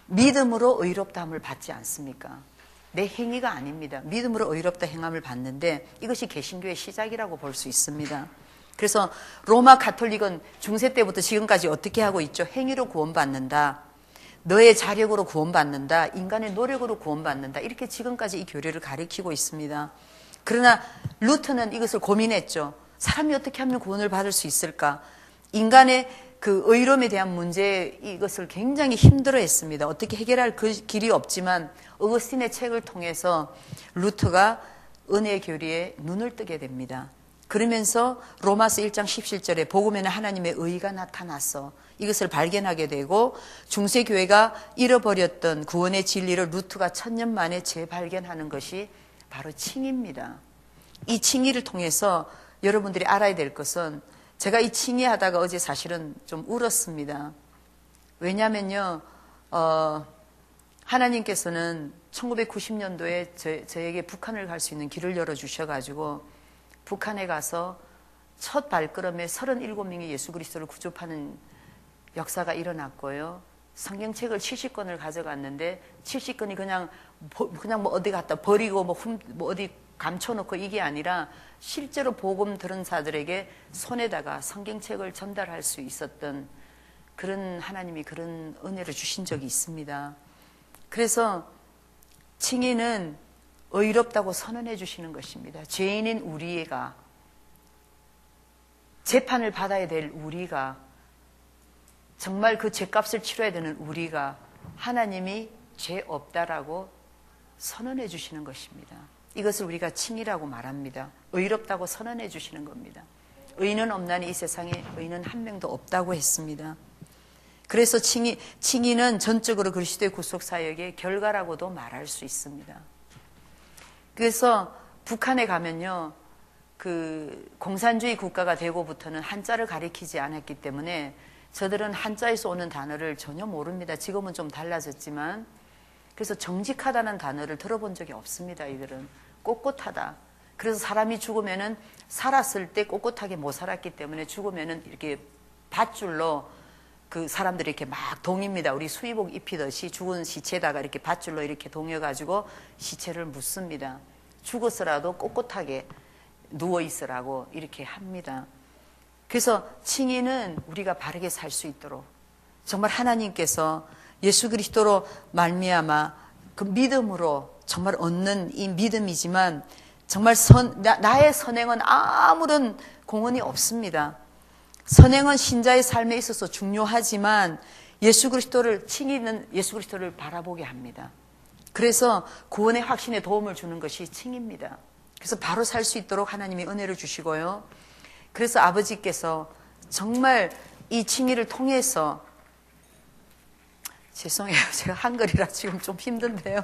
믿음으로 의롭다함을 받지 않습니까? 내 행위가 아닙니다. 믿음으로 의롭다 행함을 받는데 이것이 개신교의 시작이라고 볼 수 있습니다. 그래서 로마 가톨릭은 중세 때부터 지금까지 어떻게 하고 있죠? 행위로 구원받는다. 너의 자력으로 구원받는다. 인간의 노력으로 구원받는다. 이렇게 지금까지 이 교리를 가리키고 있습니다. 그러나 루터는 이것을 고민했죠. 사람이 어떻게 하면 구원을 받을 수 있을까? 인간의 그 의로움에 대한 문제 이것을 굉장히 힘들어했습니다. 어떻게 해결할 그 길이 없지만 어거스틴의 책을 통해서 루터가 은혜의 교리에 눈을 뜨게 됩니다. 그러면서 로마서 1장 17절에 복음에는 하나님의 의가 나타났어. 이것을 발견하게 되고 중세교회가 잃어버렸던 구원의 진리를 루터가 1000년 만에 재발견하는 것이 바로 칭의입니다. 이 칭의를 통해서 여러분들이 알아야 될 것은 제가 이 칭의하다가 어제 사실은 좀 울었습니다. 왜냐면요, 하나님께서는 1990년도에 저에게 북한을 갈 수 있는 길을 열어주셔가지고 북한에 가서 첫 발걸음에 37명의 예수 그리스도를 구조하는 역사가 일어났고요. 성경책을 70권을 가져갔는데 70권이 그냥 뭐 어디 갖다 버리고 뭐 어디 감춰놓고 이게 아니라 실제로 복음 들은 자들에게 손에다가 성경책을 전달할 수 있었던 그런 하나님이 그런 은혜를 주신 적이 있습니다. 그래서 칭의는 의롭다고 선언해 주시는 것입니다. 죄인인 우리가, 재판을 받아야 될 우리가, 정말 그 죄값을 치러야 되는 우리가 하나님이 죄 없다라고 선언해 주시는 것입니다. 이것을 우리가 칭의라고 말합니다. 의롭다고 선언해 주시는 겁니다. 의는 없나니 이 세상에 의는 한 명도 없다고 했습니다. 그래서 칭의는 전적으로 그리스도의 구속 사역의 결과라고도 말할 수 있습니다. 그래서 북한에 가면요, 그 공산주의 국가가 되고부터는 한자를 가리키지 않았기 때문에 저들은 한자에서 오는 단어를 전혀 모릅니다. 지금은 좀 달라졌지만. 그래서 정직하다는 단어를 들어본 적이 없습니다. 이들은 꼿꼿하다. 그래서 사람이 죽으면은 살았을 때 꼿꼿하게 못 살았기 때문에 죽으면은 이렇게 밧줄로 그 사람들이 이렇게 막 동입니다. 우리 수의복 입히듯이 죽은 시체에다가 이렇게 밧줄로 이렇게 동여가지고 시체를 묻습니다. 죽었어라도 꼿꼿하게 누워있으라고 이렇게 합니다. 그래서 칭의는 우리가 바르게 살 수 있도록 정말 하나님께서 예수 그리스도로 말미암아 그 믿음으로 정말 얻는 이 믿음이지만 정말 나의 선행은 아무런 공헌이 없습니다. 선행은 신자의 삶에 있어서 중요하지만 예수 그리스도를 칭의는 예수 그리스도를 바라보게 합니다. 그래서 구원의 확신에 도움을 주는 것이 칭의입니다. 그래서 바로 살 수 있도록 하나님이 은혜를 주시고요. 그래서 아버지께서 정말 이 칭의를 통해서 죄송해요. 제가 한글이라 지금 좀 힘든데요.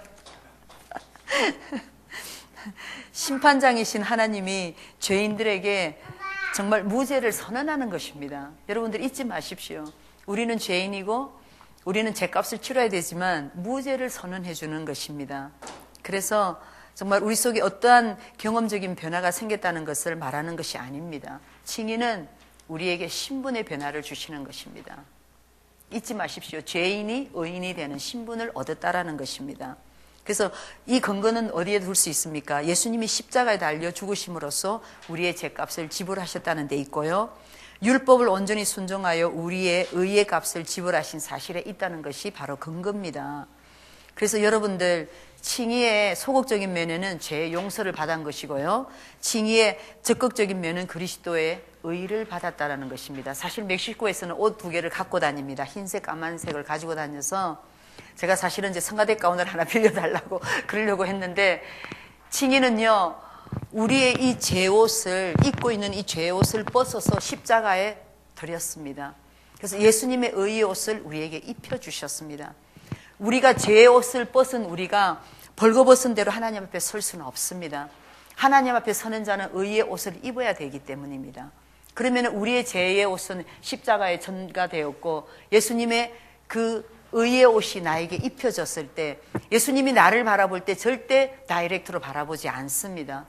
심판장이신 하나님이 죄인들에게 정말 무죄를 선언하는 것입니다. 여러분들 잊지 마십시오. 우리는 죄인이고 우리는 죄값을 치러야 되지만 무죄를 선언해 주는 것입니다. 그래서 정말 우리 속에 어떠한 경험적인 변화가 생겼다는 것을 말하는 것이 아닙니다. 칭의는 우리에게 신분의 변화를 주시는 것입니다. 잊지 마십시오. 죄인이 의인이 되는 신분을 얻었다라는 것입니다. 그래서 이 근거는 어디에 둘 수 있습니까? 예수님이 십자가에 달려 죽으심으로써 우리의 죄값을 지불하셨다는 데 있고요. 율법을 온전히 순종하여 우리의 의의 값을 지불하신 사실에 있다는 것이 바로 근거입니다. 그래서 여러분들 칭의의 소극적인 면에는 죄 용서를 받은 것이고요. 칭의의 적극적인 면은 그리스도의 의를 받았다는 것입니다. 사실 멕시코에서는 옷 2개를 갖고 다닙니다. 흰색, 까만색을 가지고 다녀서 제가 사실은 이제 성가대 가운을 하나 빌려달라고 그러려고 했는데 칭의는요, 우리의 이 죄옷을 입고 있는 이 죄옷을 벗어서 십자가에 드렸습니다. 그래서 예수님의 의의 옷을 우리에게 입혀주셨습니다. 우리가 죄의 옷을 벗은 우리가 벌거벗은 대로 하나님 앞에 설 수는 없습니다. 하나님 앞에 서는 자는 의의 옷을 입어야 되기 때문입니다. 그러면 우리의 죄의 옷은 십자가에 전가되었고 예수님의 그 의의 옷이 나에게 입혀졌을 때 예수님이 나를 바라볼 때 절대 다이렉트로 바라보지 않습니다.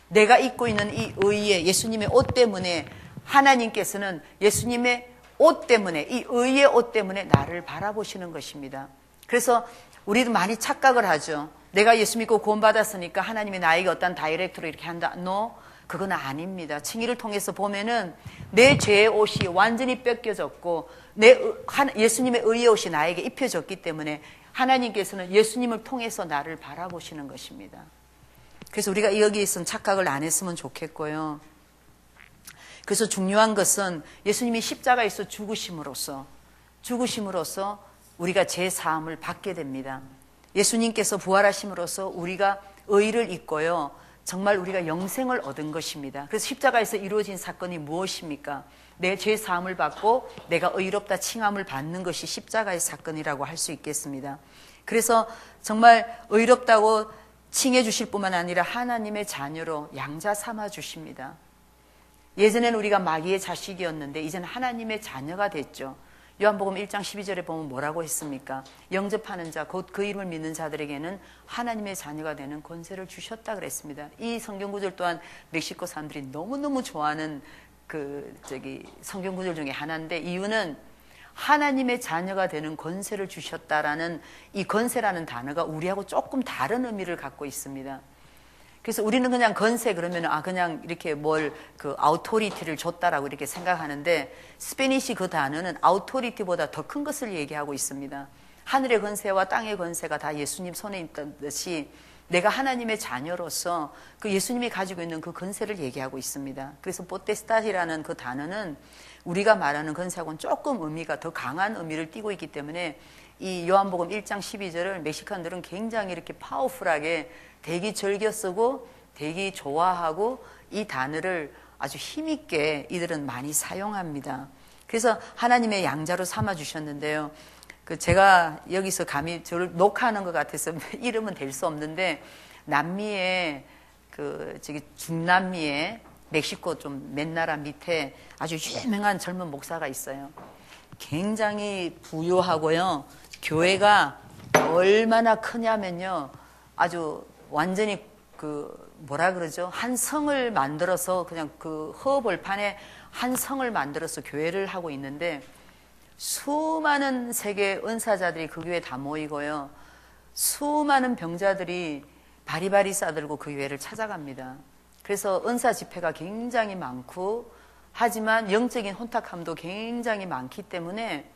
내가 입고 있는 이 의의 예수님의 옷 때문에 하나님께서는 예수님의 옷 때문에 이 의의 옷 때문에 나를 바라보시는 것입니다. 그래서 우리도 많이 착각을 하죠. 내가 예수 믿고 구원받았으니까 하나님이 나에게 어떤 다이렉트로 이렇게 한다. No, 그건 아닙니다. 칭의를 통해서 보면은 내 죄의 옷이 완전히 뺏겨졌고 예수님의 의의 옷이 나에게 입혀졌기 때문에 하나님께서는 예수님을 통해서 나를 바라보시는 것입니다. 그래서 우리가 여기에 있어서 착각을 안 했으면 좋겠고요. 그래서 중요한 것은 예수님이 십자가에서 죽으심으로써 우리가 제 사함을 받게 됩니다. 예수님께서 부활하심으로써 우리가 의를 입고요. 정말 우리가 영생을 얻은 것입니다. 그래서 십자가에서 이루어진 사건이 무엇입니까? 내 죄 사함을 받고 내가 의롭다 칭함을 받는 것이 십자가의 사건이라고 할 수 있겠습니다. 그래서 정말 의롭다고 칭해 주실 뿐만 아니라 하나님의 자녀로 양자 삼아 주십니다. 예전에는 우리가 마귀의 자식이었는데 이제는 하나님의 자녀가 됐죠. 요한복음 1장 12절에 보면 뭐라고 했습니까? 영접하는 자, 곧 그 이름을 믿는 자들에게는 하나님의 자녀가 되는 권세를 주셨다 그랬습니다. 이 성경 구절 또한 멕시코 사람들이 너무너무 좋아하는 성경 구절 중에 하나인데, 이유는 하나님의 자녀가 되는 권세를 주셨다라는 이 권세라는 단어가 우리하고 조금 다른 의미를 갖고 있습니다. 그래서 우리는 그냥 권세 그러면 그냥 이렇게 아우토리티를 줬다라고 이렇게 생각하는데, 스페니시 그 단어는 아우토리티보다 더 큰 것을 얘기하고 있습니다. 하늘의 권세와 땅의 권세가 다 예수님 손에 있던 듯이 내가 하나님의 자녀로서 그 예수님이 가지고 있는 그 권세를 얘기하고 있습니다. 그래서 포테스타시라는 그 단어는 우리가 말하는 권세하고는 조금 의미가 더 강한 의미를 띠고 있기 때문에 이 요한복음 1장 12절을 멕시칸들은 굉장히 이렇게 파워풀하게 되게 즐겨 쓰고 되게 좋아하고 이 단어를 아주 힘있게 이들은 많이 사용합니다. 그래서 하나님의 양자로 삼아 주셨는데요. 제가 여기서 감히 저를 녹화하는 것 같아서 이름은 될 수 없는데, 남미의 중남미의 멕시코 좀 맨 나라 밑에 아주 유명한 젊은 목사가 있어요. 굉장히 부유하고요. 교회가 얼마나 크냐면요. 아주 완전히 한 성을 만들어서 그냥 허벌판에 한 성을 만들어서 교회를 하고 있는데, 수많은 세계 은사자들이 그 교회에 다 모이고요. 수많은 병자들이 바리바리 싸들고 그 교회를 찾아갑니다. 그래서 은사 집회가 굉장히 많고, 하지만 영적인 혼탁함도 굉장히 많기 때문에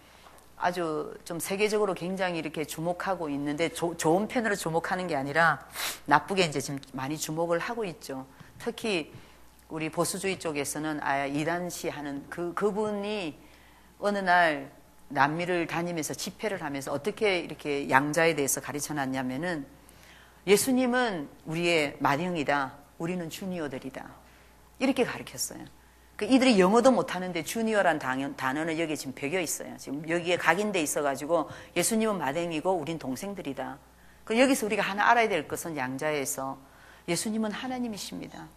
아주 좀 세계적으로 굉장히 이렇게 주목하고 있는데, 좋은 편으로 주목하는 게 아니라 나쁘게 이제 지금 많이 주목을 하고 있죠. 특히 우리 보수주의 쪽에서는 이단시 하는 그분이 어느 날 남미를 다니면서 집회를 하면서 어떻게 이렇게 양자에 대해서 가르쳐 놨냐면은, 예수님은 우리의 맏형이다, 우리는 주니어들이다, 이렇게 가르쳤어요. 이들이 영어도 못하는데 주니어란 단어는 여기에 지금 배겨 있어요. 지금 여기에 각인돼 있어가지고 예수님은 맏형이고 우린 동생들이다. 여기서 우리가 하나 알아야 될 것은, 양자에서 예수님은 하나님이십니다.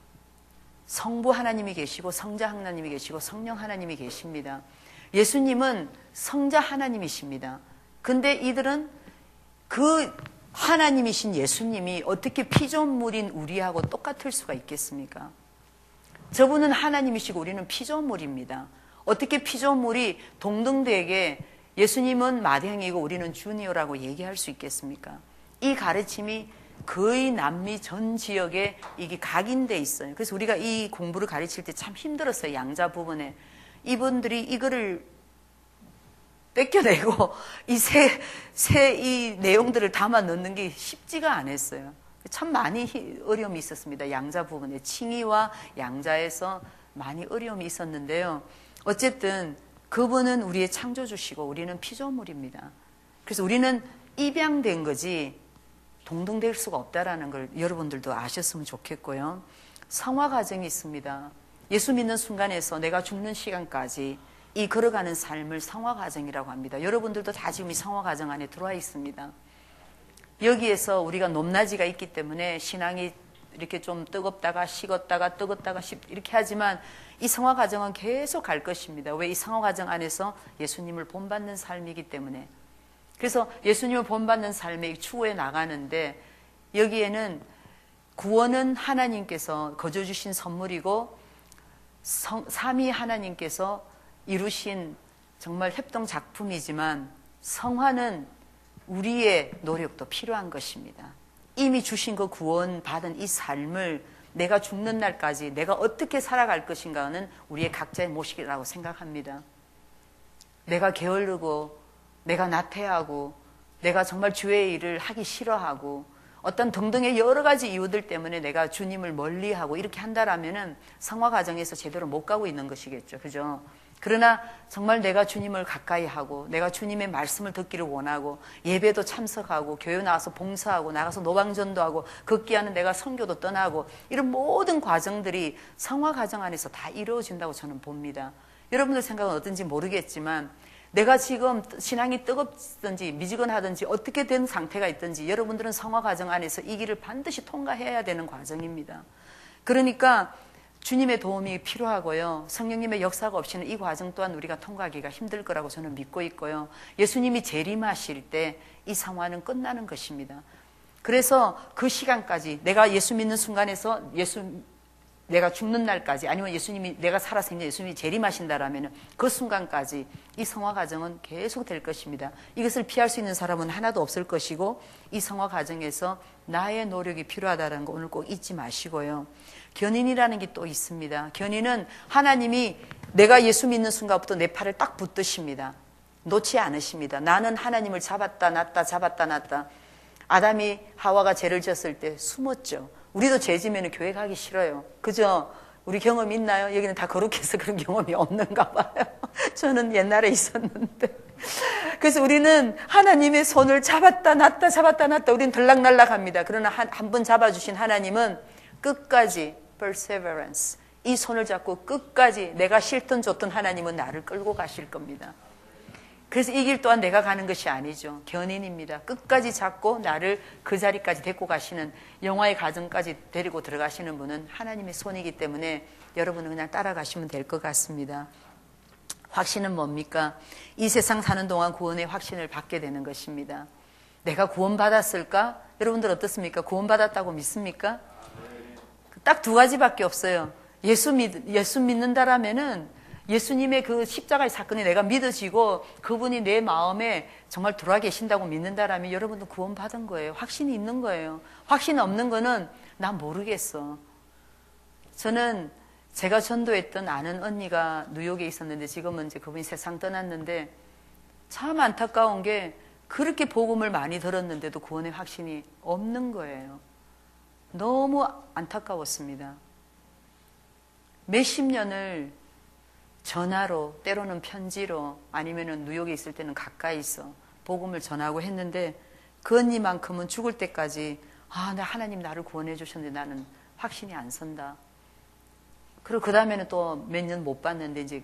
성부 하나님이 계시고 성자 하나님이 계시고 성령 하나님이 계십니다. 예수님은 성자 하나님이십니다. 근데 이들은 그 하나님이신 예수님이 어떻게 피조물인 우리하고 똑같을 수가 있겠습니까? 저분은 하나님이시고 우리는 피조물입니다. 어떻게 피조물이 동등되게 예수님은 맏형이고 우리는 주니어라고 얘기할 수 있겠습니까? 이 가르침이 거의 남미 전 지역에 이게 각인돼 있어요. 그래서 우리가 이 공부를 가르칠 때 참 힘들었어요. 양자 부분에. 이분들이 이거를 뺏겨내고 이 내용들을 담아 넣는 게 쉽지가 않았어요. 참 많이 어려움이 있었습니다. 양자 부분에. 칭의와 양자에서 많이 어려움이 있었는데요. 어쨌든 그분은 우리의 창조주시고 우리는 피조물입니다. 그래서 우리는 입양된 거지 동등될 수가 없다라는 걸 여러분들도 아셨으면 좋겠고요. 성화 과정이 있습니다. 예수 믿는 순간에서 내가 죽는 시간까지 이 걸어가는 삶을 성화 과정이라고 합니다. 여러분들도 다 지금 이 성화 과정 안에 들어와 있습니다. 여기에서 우리가 높낮이가 있기 때문에 신앙이 이렇게 좀 뜨겁다가 식었다가 뜨겁다가 이렇게 하지만 이 성화 과정은 계속 갈 것입니다. 왜? 이 성화 과정 안에서 예수님을 본받는 삶이기 때문에. 그래서 예수님을 본받는 삶에 추구해 나가는데, 여기에는 구원은 하나님께서 거저 주신 선물이고 삼위 하나님께서 이루신 정말 협동 작품이지만, 성화는 우리의 노력도 필요한 것입니다. 이미 주신 그 구원 받은 이 삶을 내가 죽는 날까지 내가 어떻게 살아갈 것인가는 우리의 각자의 몫이라고 생각합니다. 내가 게으르고 내가 나태하고 내가 정말 주의 일을 하기 싫어하고 어떤 등등의 여러 가지 이유들 때문에 내가 주님을 멀리하고 이렇게 한다라면은 성화 과정에서 제대로 못 가고 있는 것이겠죠. 그죠? 그러나 정말 내가 주님을 가까이 하고 내가 주님의 말씀을 듣기를 원하고 예배도 참석하고 교회 나와서 봉사하고 나가서 노방전도 하고 극기하는 내가 선교도 떠나고 이런 모든 과정들이 성화 과정 안에서 다 이루어진다고 저는 봅니다. 여러분들 생각은 어떤지 모르겠지만 내가 지금 신앙이 뜨겁든지 미지근하든지 어떻게 된 상태가 있든지 여러분들은 성화 과정 안에서 이 길을 반드시 통과해야 되는 과정입니다. 그러니까 주님의 도움이 필요하고요. 성령님의 역사가 없이는 이 과정 또한 우리가 통과하기가 힘들 거라고 저는 믿고 있고요. 예수님이 재림하실 때 이 상황은 끝나는 것입니다. 그래서 그 시간까지 내가 예수 믿는 순간에서 내가 죽는 날까지 아니면 내가 살아서 예수님이 재림하신다라면 그 순간까지 이 성화 과정은 계속 될 것입니다. 이것을 피할 수 있는 사람은 하나도 없을 것이고 이 성화 과정에서 나의 노력이 필요하다는 거 오늘 꼭 잊지 마시고요. 견인이라는 게 또 있습니다. 견인은 하나님이 내가 예수 믿는 순간부터 내 팔을 딱 붙드십니다. 놓지 않으십니다. 나는 하나님을 잡았다 놨다 잡았다 놨다. 아담이 하와가 죄를 지었을 때 숨었죠. 우리도 죄 지면 교회 가기 싫어요. 그죠? 우리 경험 있나요? 여기는 다 거룩해서 그런 경험이 없는가 봐요. 저는 옛날에 있었는데. 그래서 우리는 하나님의 손을 잡았다 놨다 잡았다 놨다 우리는 들락날락합니다. 그러나 한 번 잡아주신 하나님은 끝까지 perseverance 이 손을 잡고 끝까지 내가 싫든 좋든 하나님은 나를 끌고 가실 겁니다. 그래서 이 길 또한 내가 가는 것이 아니죠. 견인입니다. 끝까지 잡고 나를 그 자리까지 데리고 가시는 영화의 가정까지 데리고 들어가시는 분은 하나님의 손이기 때문에 여러분은 그냥 따라가시면 될 것 같습니다. 확신은 뭡니까? 이 세상 사는 동안 구원의 확신을 받게 되는 것입니다. 내가 구원받았을까? 여러분들 어떻습니까? 구원받았다고 믿습니까? 딱 두 가지밖에 없어요. 예수 믿는다라면은 예수님의 그 십자가의 사건이 내가 믿어지고 그분이 내 마음에 정말 들어와 계신다고 믿는다라면 여러분도 구원받은 거예요. 확신이 있는 거예요. 확신 없는 거는 난 모르겠어. 저는 제가 전도했던 아는 언니가 뉴욕에 있었는데 지금은 이제 그분이 세상 떠났는데 참 안타까운 게 그렇게 복음을 많이 들었는데도 구원의 확신이 없는 거예요. 너무 안타까웠습니다. 몇십 년을 전화로 때로는 편지로 아니면은 뉴욕에 있을 때는 가까이서 복음을 전하고 했는데 그 언니만큼은 죽을 때까지 나 하나님 나를 구원해 주셨는데 나는 확신이 안 선다. 그리고 그 다음에는 또 몇 년 못 봤는데 이제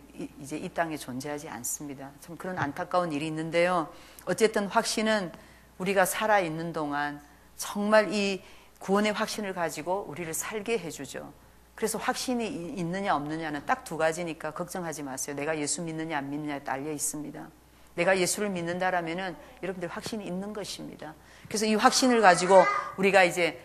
이 땅에 존재하지 않습니다. 참 그런 안타까운 일이 있는데요. 어쨌든 확신은 우리가 살아있는 동안 정말 이 구원의 확신을 가지고 우리를 살게 해주죠. 그래서 확신이 있느냐 없느냐는 딱 두 가지니까 걱정하지 마세요. 내가 예수 믿느냐 안 믿느냐에 딸려 있습니다. 내가 예수를 믿는다라면은 여러분들 확신이 있는 것입니다. 그래서 이 확신을 가지고 우리가 이제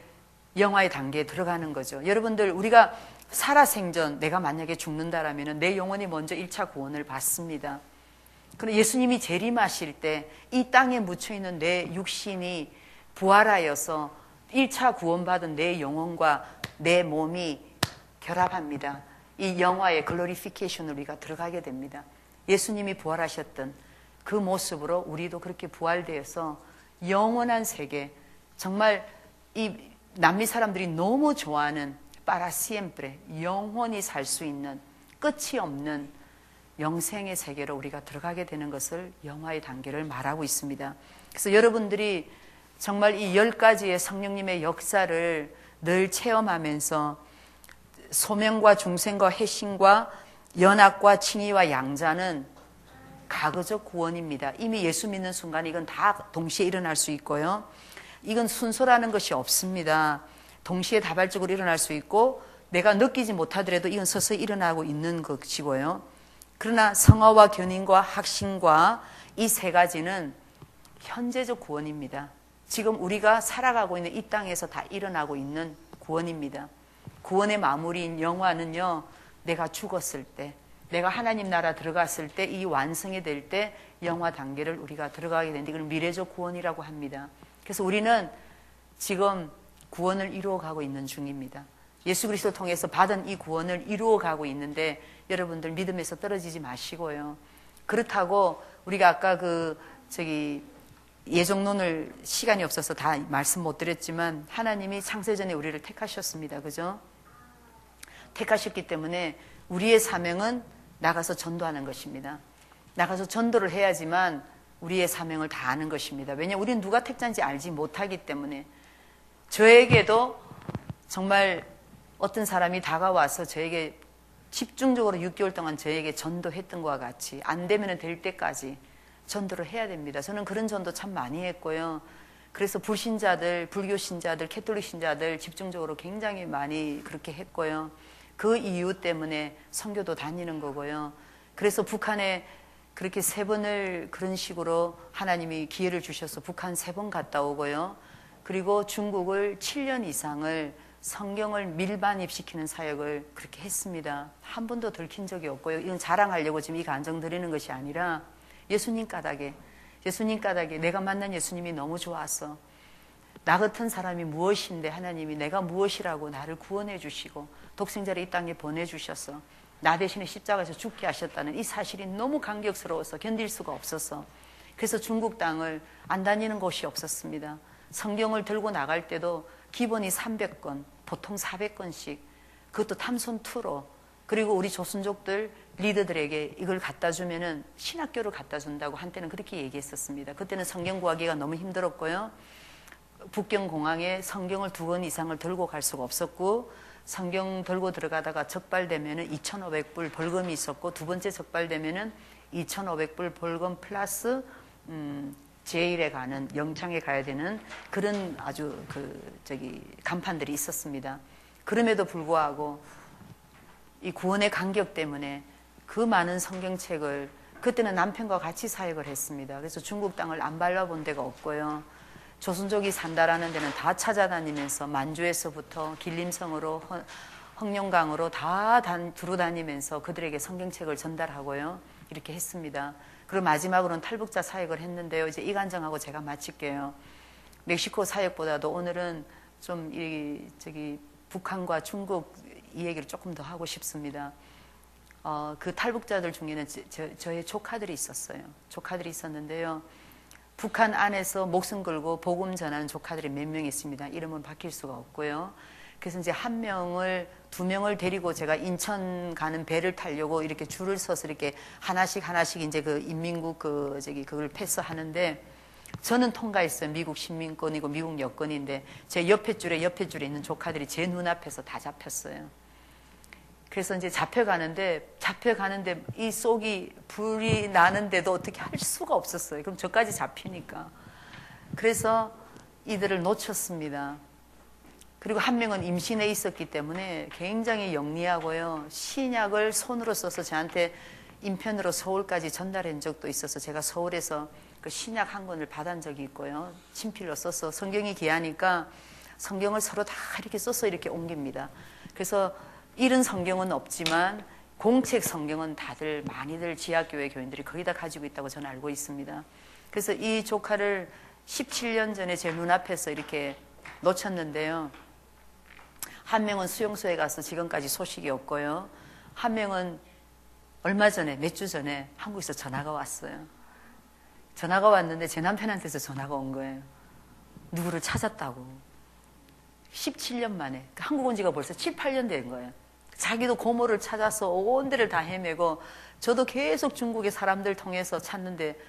영화의 단계에 들어가는 거죠. 여러분들 우리가 살아생전 내가 만약에 죽는다라면은 내 영혼이 먼저 1차 구원을 받습니다. 그럼 예수님이 재림하실 때 이 땅에 묻혀있는 내 육신이 부활하여서 1차 구원받은 내 영혼과 내 몸이 결합합니다. 이 영화의 글로리피케이션으로 우리가 들어가게 됩니다. 예수님이 부활하셨던 그 모습으로 우리도 그렇게 부활되어서 영원한 세계, 정말 이 남미 사람들이 너무 좋아하는 파라시엠프레, 영원히 살 수 있는 끝이 없는 영생의 세계로 우리가 들어가게 되는 것을 영화의 단계를 말하고 있습니다. 그래서 여러분들이 정말 이 10가지의 성령님의 역사를 늘 체험하면서 소명과 중생과 회심과 연합과 칭의와 양자는 가거적 구원입니다. 이미 예수 믿는 순간 이건 다 동시에 일어날 수 있고요. 이건 순서라는 것이 없습니다. 동시에 다발적으로 일어날 수 있고 내가 느끼지 못하더라도 이건 서서히 일어나고 있는 것이고요. 그러나 성화와 견인과 확신과 이 세 가지는 현재적 구원입니다. 지금 우리가 살아가고 있는 이 땅에서 다 일어나고 있는 구원입니다. 구원의 마무리인 영화는요, 내가 죽었을 때, 내가 하나님 나라 들어갔을 때, 이 완성이 될 때 영화 단계를 우리가 들어가게 되는데 이걸 미래적 구원이라고 합니다. 그래서 우리는 지금 구원을 이루어가고 있는 중입니다. 예수 그리스도를 통해서 받은 이 구원을 이루어가고 있는데 여러분들 믿음에서 떨어지지 마시고요. 그렇다고 우리가 아까 예정론을 시간이 없어서 다 말씀 못 드렸지만 하나님이 창세전에 우리를 택하셨습니다. 그죠? 택하셨기 때문에 우리의 사명은 나가서 전도하는 것입니다. 나가서 전도를 해야지만 우리의 사명을 다하는 것입니다. 왜냐하면 우리는 누가 택자인지 알지 못하기 때문에. 저에게도 정말 어떤 사람이 다가와서 저에게 집중적으로 6개월 동안 저에게 전도했던 것과 같이 안 되면 될 때까지 전도를 해야 됩니다. 저는 그런 전도 참 많이 했고요. 그래서 불신자들, 불교 신자들, 캐톨릭 신자들 집중적으로 굉장히 많이 그렇게 했고요. 그 이유 때문에 선교도 다니는 거고요. 그래서 북한에 그렇게 3번을 그런 식으로 하나님이 기회를 주셔서 북한 3번 갔다 오고요. 그리고 중국을 7년 이상을 성경을 밀반입시키는 사역을 그렇게 했습니다. 한 번도 들킨 적이 없고요. 이건 자랑하려고 지금 이 간증 드리는 것이 아니라 예수님 까닭에 내가 만난 예수님이 너무 좋았어. 나 같은 사람이 무엇인데 하나님이 내가 무엇이라고 나를 구원해 주시고 독생자를 이 땅에 보내주셔서 나 대신에 십자가에서 죽게 하셨다는 이 사실이 너무 감격스러워서 견딜 수가 없어서 그래서 중국 땅을 안 다니는 곳이 없었습니다. 성경을 들고 나갈 때도 기본이 300권, 보통 400권씩, 그것도 탐손2로, 그리고 우리 조선족들 리더들에게 이걸 갖다 주면은 신학교를 갖다 준다고 한때는 그렇게 얘기했었습니다. 그때는 성경 구하기가 너무 힘들었고요. 북경공항에 성경을 2권 이상을 들고 갈 수가 없었고, 성경 들고 들어가다가 적발되면은 2,500불 벌금이 있었고, 2번째 적발되면은 2,500불 벌금 플러스 제일에 가는, 영창에 가야 되는 그런 아주 간판들이 있었습니다. 그럼에도 불구하고 이 구원의 간격 때문에 그 많은 성경책을, 그때는 남편과 같이 사역을 했습니다. 그래서 중국 땅을 안 밟아본 데가 없고요. 조선족이 산다라는 데는 다 찾아다니면서 만주에서부터 길림성으로 흑룡강으로 다 두루 다니면서 그들에게 성경책을 전달하고요. 이렇게 했습니다. 그리고 마지막으로는 탈북자 사역을 했는데요. 이제 이 간증하고 제가 마칠게요. 멕시코 사역보다도 오늘은 좀 북한과 중국 이 얘기를 조금 더 하고 싶습니다. 그 탈북자들 중에는 저의 조카들이 있었어요. 조카들이 있었는데요. 북한 안에서 목숨 걸고 복음 전하는 조카들이 몇 명 있습니다. 이름은 바뀔 수가 없고요. 그래서 이제 2명을 데리고 제가 인천 가는 배를 타려고 이렇게 줄을 서서 이렇게 하나씩 이제 그 인민국 그걸 패스하는데 저는 통과했어요. 미국 시민권이고 미국 여권인데 제 옆에 줄에 있는 조카들이 제 눈앞에서 다 잡혔어요. 그래서 이제 잡혀가는데 이 속이 불이 나는데도 어떻게 할 수가 없었어요. 그럼 저까지 잡히니까. 그래서 이들을 놓쳤습니다. 그리고 한 명은 임신해 있었기 때문에 굉장히 영리하고요. 신약을 손으로 써서 저한테 인편으로 서울까지 전달한 적도 있어서 제가 서울에서 그 신약 한 권을 받은 적이 있고요. 친필로 써서 성경이 귀하니까 성경을 서로 다 이렇게 써서 이렇게 옮깁니다. 그래서 이런 성경은 없지만 공책 성경은 많이들 지하교회 교인들이 거의 다 가지고 있다고 저는 알고 있습니다. 그래서 이 조카를 17년 전에 제 눈앞에서 이렇게 놓쳤는데요. 한 명은 수용소에 가서 지금까지 소식이 없고요. 한 명은 얼마 전에, 몇 주 전에 한국에서 전화가 왔어요. 전화가 왔는데 제 남편한테서 전화가 온 거예요. 누구를 찾았다고. 17년 만에. 한국 온 지가 벌써 7, 8년 된 거예요. 자기도 고모를 찾아서 온 데를 다 헤매고 저도 계속 중국의 사람들 통해서 찾는데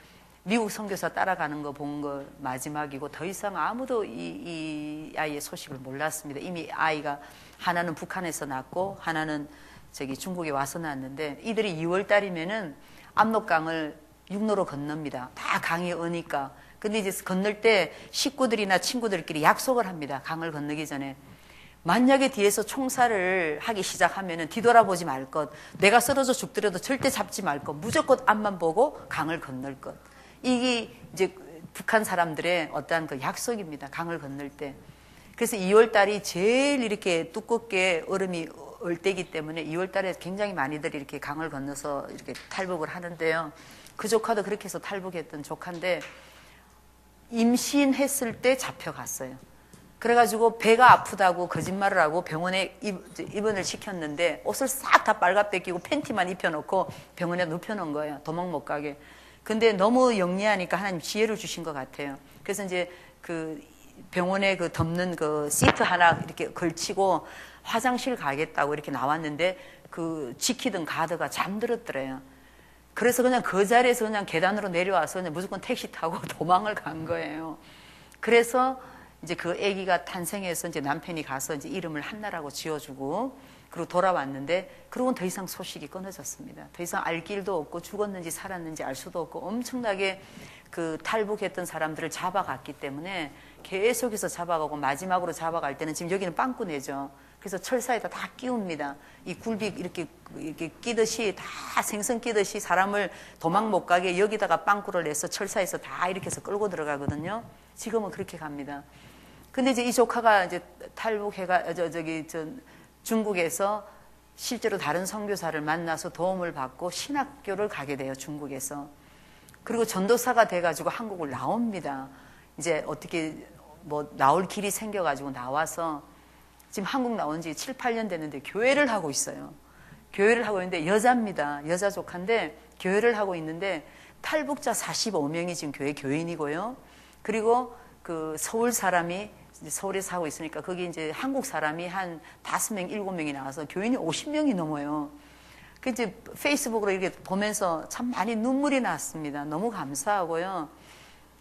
미국 선교사 따라가는 거 본 거 마지막이고 더 이상 아무도 이 아이의 소식을 몰랐습니다. 이미 아이가 하나는 북한에서 낳고 하나는 중국에 와서 낳았는데 이들이 2월 달이면은 압록강을 육로로 건넙니다. 다 강이 어니까. 근데 이제 건널 때 식구들이나 친구들끼리 약속을 합니다. 강을 건너기 전에. 만약에 뒤에서 총살을 하기 시작하면은 뒤돌아보지 말 것. 내가 쓰러져 죽더라도 절대 잡지 말 것. 무조건 앞만 보고 강을 건널 것. 이게 이제 북한 사람들의 어떠한 그 약속입니다. 강을 건널 때. 그래서 2월 달이 제일 이렇게 두껍게 얼음이 올 때이기 때문에 2월 달에 굉장히 많이들 이렇게 강을 건너서 이렇게 탈북을 하는데요. 그 조카도 그렇게 해서 탈북했던 조카인데 임신했을 때 잡혀갔어요. 그래가지고 배가 아프다고 거짓말을 하고 병원에 입원을 시켰는데 옷을 싹 다 빨갛게 끼고 팬티만 입혀놓고 병원에 눕혀놓은 거예요. 도망 못 가게. 근데 너무 영리하니까 하나님 지혜를 주신 것 같아요. 그래서 이제 그 병원에 그 덮는 그 시트 하나 이렇게 걸치고 화장실 가겠다고 이렇게 나왔는데 그 지키던 가드가 잠들었더래요. 그래서 그냥 그 자리에서 그냥 계단으로 내려와서 그냥 무조건 택시 타고 도망을 간 거예요. 그래서 이제 그 아기가 탄생해서 이제 남편이 가서 이제 이름을 한나라고 지어주고 그리고 돌아왔는데 그러고는 더 이상 소식이 끊어졌습니다. 더 이상 알 길도 없고 죽었는지 살았는지 알 수도 없고 엄청나게 그 탈북했던 사람들을 잡아갔기 때문에 계속해서 잡아가고 마지막으로 잡아갈 때는 지금 여기는 빵꾸내죠. 그래서 철사에다 다 끼웁니다. 이 굴비 이렇게 끼듯이 다 생선 끼듯이 사람을 도망 못 가게 여기다가 빵꾸를 내서 철사에서 다 이렇게 해서 끌고 들어가거든요. 지금은 그렇게 갑니다. 근데 이제 이 조카가 이제 탈북해가 중국에서 실제로 다른 선교사를 만나서 도움을 받고 신학교를 가게 돼요. 중국에서. 그리고 전도사가 돼가지고 한국을 나옵니다. 이제 어떻게 뭐 나올 길이 생겨가지고 나와서 지금 한국 나온 지 7, 8년 됐는데 교회를 하고 있어요. 교회를 하고 있는데 여자입니다. 여자 조카인데 교회를 하고 있는데 탈북자 45명이 지금 교회 교인이고요. 그리고 그 서울 사람이 서울에서 하고 있으니까 거기 이제 한국 사람이 한 5명, 7명이 나와서 교인이 50명이 넘어요. 그 이제 페이스북으로 이렇게 보면서 참 많이 눈물이 났습니다. 너무 감사하고요.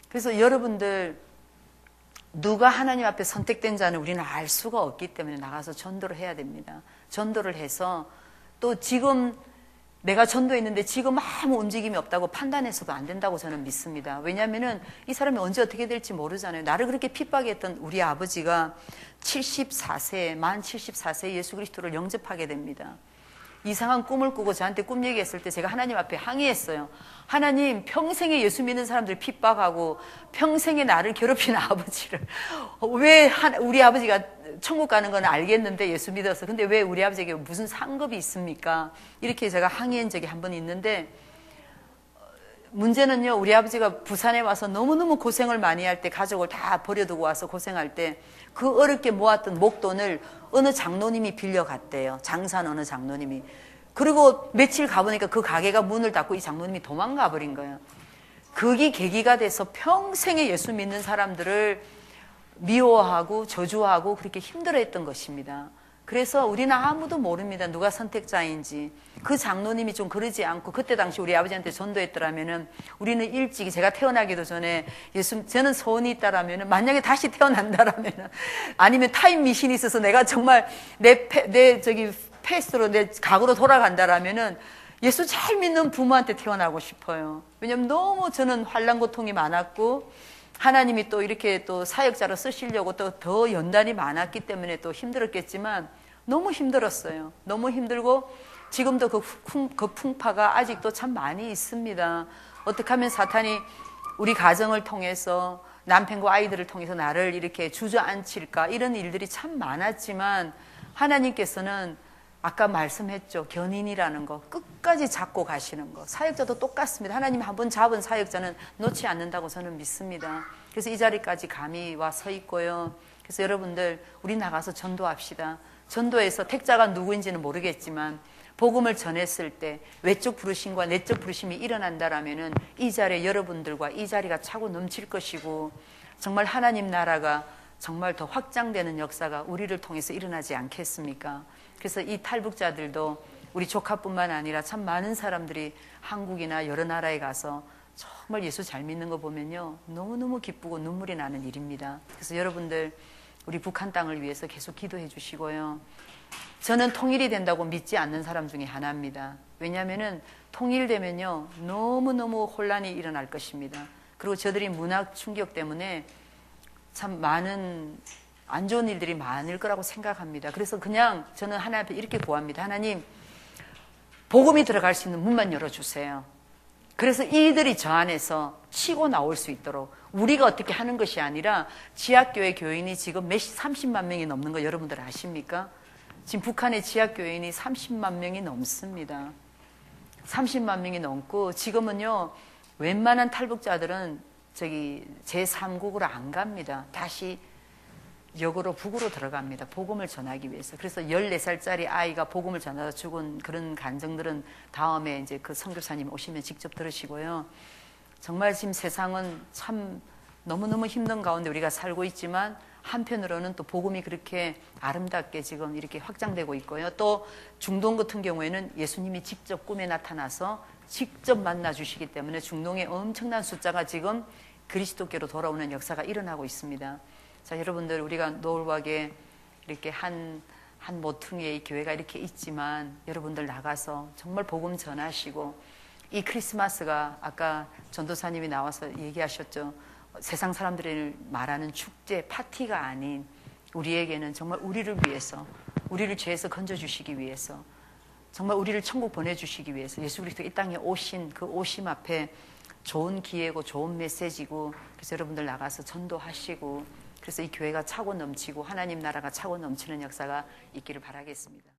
그래서 여러분들 누가 하나님 앞에 선택된 자는 우리는 알 수가 없기 때문에 나가서 전도를 해야 됩니다. 전도를 해서 또 지금 내가 전도했는데 지금 아무 움직임이 없다고 판단해서도 안 된다고 저는 믿습니다. 왜냐하면은 이 사람이 언제 어떻게 될지 모르잖아요. 나를 그렇게 핍박했던 우리 아버지가 74세, 만 74세에 예수 그리스도를 영접하게 됩니다. 이상한 꿈을 꾸고 저한테 꿈 얘기했을 때 제가 하나님 앞에 항의했어요. 하나님, 평생에 예수 믿는 사람들 핍박하고 평생에 나를 괴롭힌 아버지를 왜 우리 아버지가 천국 가는 건 알겠는데 예수 믿어서 근데 왜 우리 아버지에게 무슨 상급이 있습니까? 이렇게 제가 항의한 적이 한 번 있는데 문제는요, 우리 아버지가 부산에 와서 너무너무 고생을 많이 할 때 가족을 다 버려두고 와서 고생할 때 그 어렵게 모았던 목돈을 어느 장로님이 빌려갔대요. 장사는 어느 장로님이. 그리고 며칠 가보니까 그 가게가 문을 닫고 이 장로님이 도망가 버린 거예요. 그게 계기가 돼서 평생에 예수 믿는 사람들을 미워하고 저주하고 그렇게 힘들어했던 것입니다. 그래서 우리는 아무도 모릅니다. 누가 선택자인지. 그 장로님이 좀 그러지 않고 그때 당시 우리 아버지한테 전도했더라면은 우리는 일찍이 제가 태어나기도 전에 저는 소원이 있다라면은 만약에 다시 태어난다라면은 아니면 타임 미신이 있어서 내가 정말 내 페이스로 내 각으로 돌아간다라면은 예수 잘 믿는 부모한테 태어나고 싶어요. 왜냐면 너무 저는 환난 고통이 많았고 하나님이 또 이렇게 또 사역자로 쓰시려고 또 더 연단이 많았기 때문에 또 힘들었겠지만 너무 힘들었어요. 너무 힘들고 지금도 그 풍파가 아직도 참 많이 있습니다. 어떻게 하면 사탄이 우리 가정을 통해서 남편과 아이들을 통해서 나를 이렇게 주저앉힐까 이런 일들이 참 많았지만 하나님께서는 아까 말씀했죠. 견인이라는 거 끝까지 잡고 가시는 거. 사역자도 똑같습니다. 하나님 한번 잡은 사역자는 놓지 않는다고 저는 믿습니다. 그래서 이 자리까지 감히 와 서 있고요. 그래서 여러분들 우리 나가서 전도합시다. 전도에서 택자가 누구인지는 모르겠지만 복음을 전했을 때 외적 부르심과 내적 부르심이 일어난다라면은 이 자리에 여러분들과 이 자리가 차고 넘칠 것이고 정말 하나님 나라가 정말 더 확장되는 역사가 우리를 통해서 일어나지 않겠습니까? 그래서 이 탈북자들도 우리 조카뿐만 아니라 참 많은 사람들이 한국이나 여러 나라에 가서 정말 예수 잘 믿는 거 보면요 너무너무 기쁘고 눈물이 나는 일입니다. 그래서 여러분들 우리 북한 땅을 위해서 계속 기도해 주시고요. 저는 통일이 된다고 믿지 않는 사람 중에 하나입니다. 왜냐하면 통일되면요 너무너무 혼란이 일어날 것입니다. 그리고 저들이 문화 충격 때문에 참 많은 안 좋은 일들이 많을 거라고 생각합니다. 그래서 그냥 저는 하나님 앞에 이렇게 구합니다. 하나님, 복음이 들어갈 수 있는 문만 열어주세요. 그래서 이들이 저 안에서 치고 나올 수 있도록 우리가 어떻게 하는 것이 아니라 지하교회 교인이 지금 30만 명이 넘는 거 여러분들 아십니까? 지금 북한의 지하교인이 30만 명이 넘습니다. 30만 명이 넘고 지금은요 웬만한 탈북자들은 제3국으로 안 갑니다. 다시 역으로 북으로 들어갑니다. 복음을 전하기 위해서. 그래서 14살짜리 아이가 복음을 전하다 죽은 그런 간증들은 다음에 이제 그 선교사님 오시면 직접 들으시고요. 정말 지금 세상은 참 너무너무 힘든 가운데 우리가 살고 있지만 한편으로는 또 복음이 그렇게 아름답게 지금 이렇게 확장되고 있고요. 또 중동 같은 경우에는 예수님이 직접 꿈에 나타나서 직접 만나 주시기 때문에 중동의 엄청난 숫자가 지금 그리스도께로 돌아오는 역사가 일어나고 있습니다. 자, 여러분들 우리가 노을박에 이렇게 한 모퉁이의 이 교회가 이렇게 있지만 여러분들 나가서 정말 복음 전하시고 이 크리스마스가 아까 전도사님이 나와서 얘기하셨죠. 세상 사람들이 말하는 축제, 파티가 아닌 우리에게는 정말 우리를 위해서 우리를 죄에서 건져주시기 위해서, 정말 우리를 천국 보내주시기 위해서 예수 그리스도 이 땅에 오신 그 오심 앞에 좋은 기회고 좋은 메시지고, 그래서 여러분들 나가서 전도하시고, 그래서 이 교회가 차고 넘치고 하나님 나라가 차고 넘치는 역사가 있기를 바라겠습니다.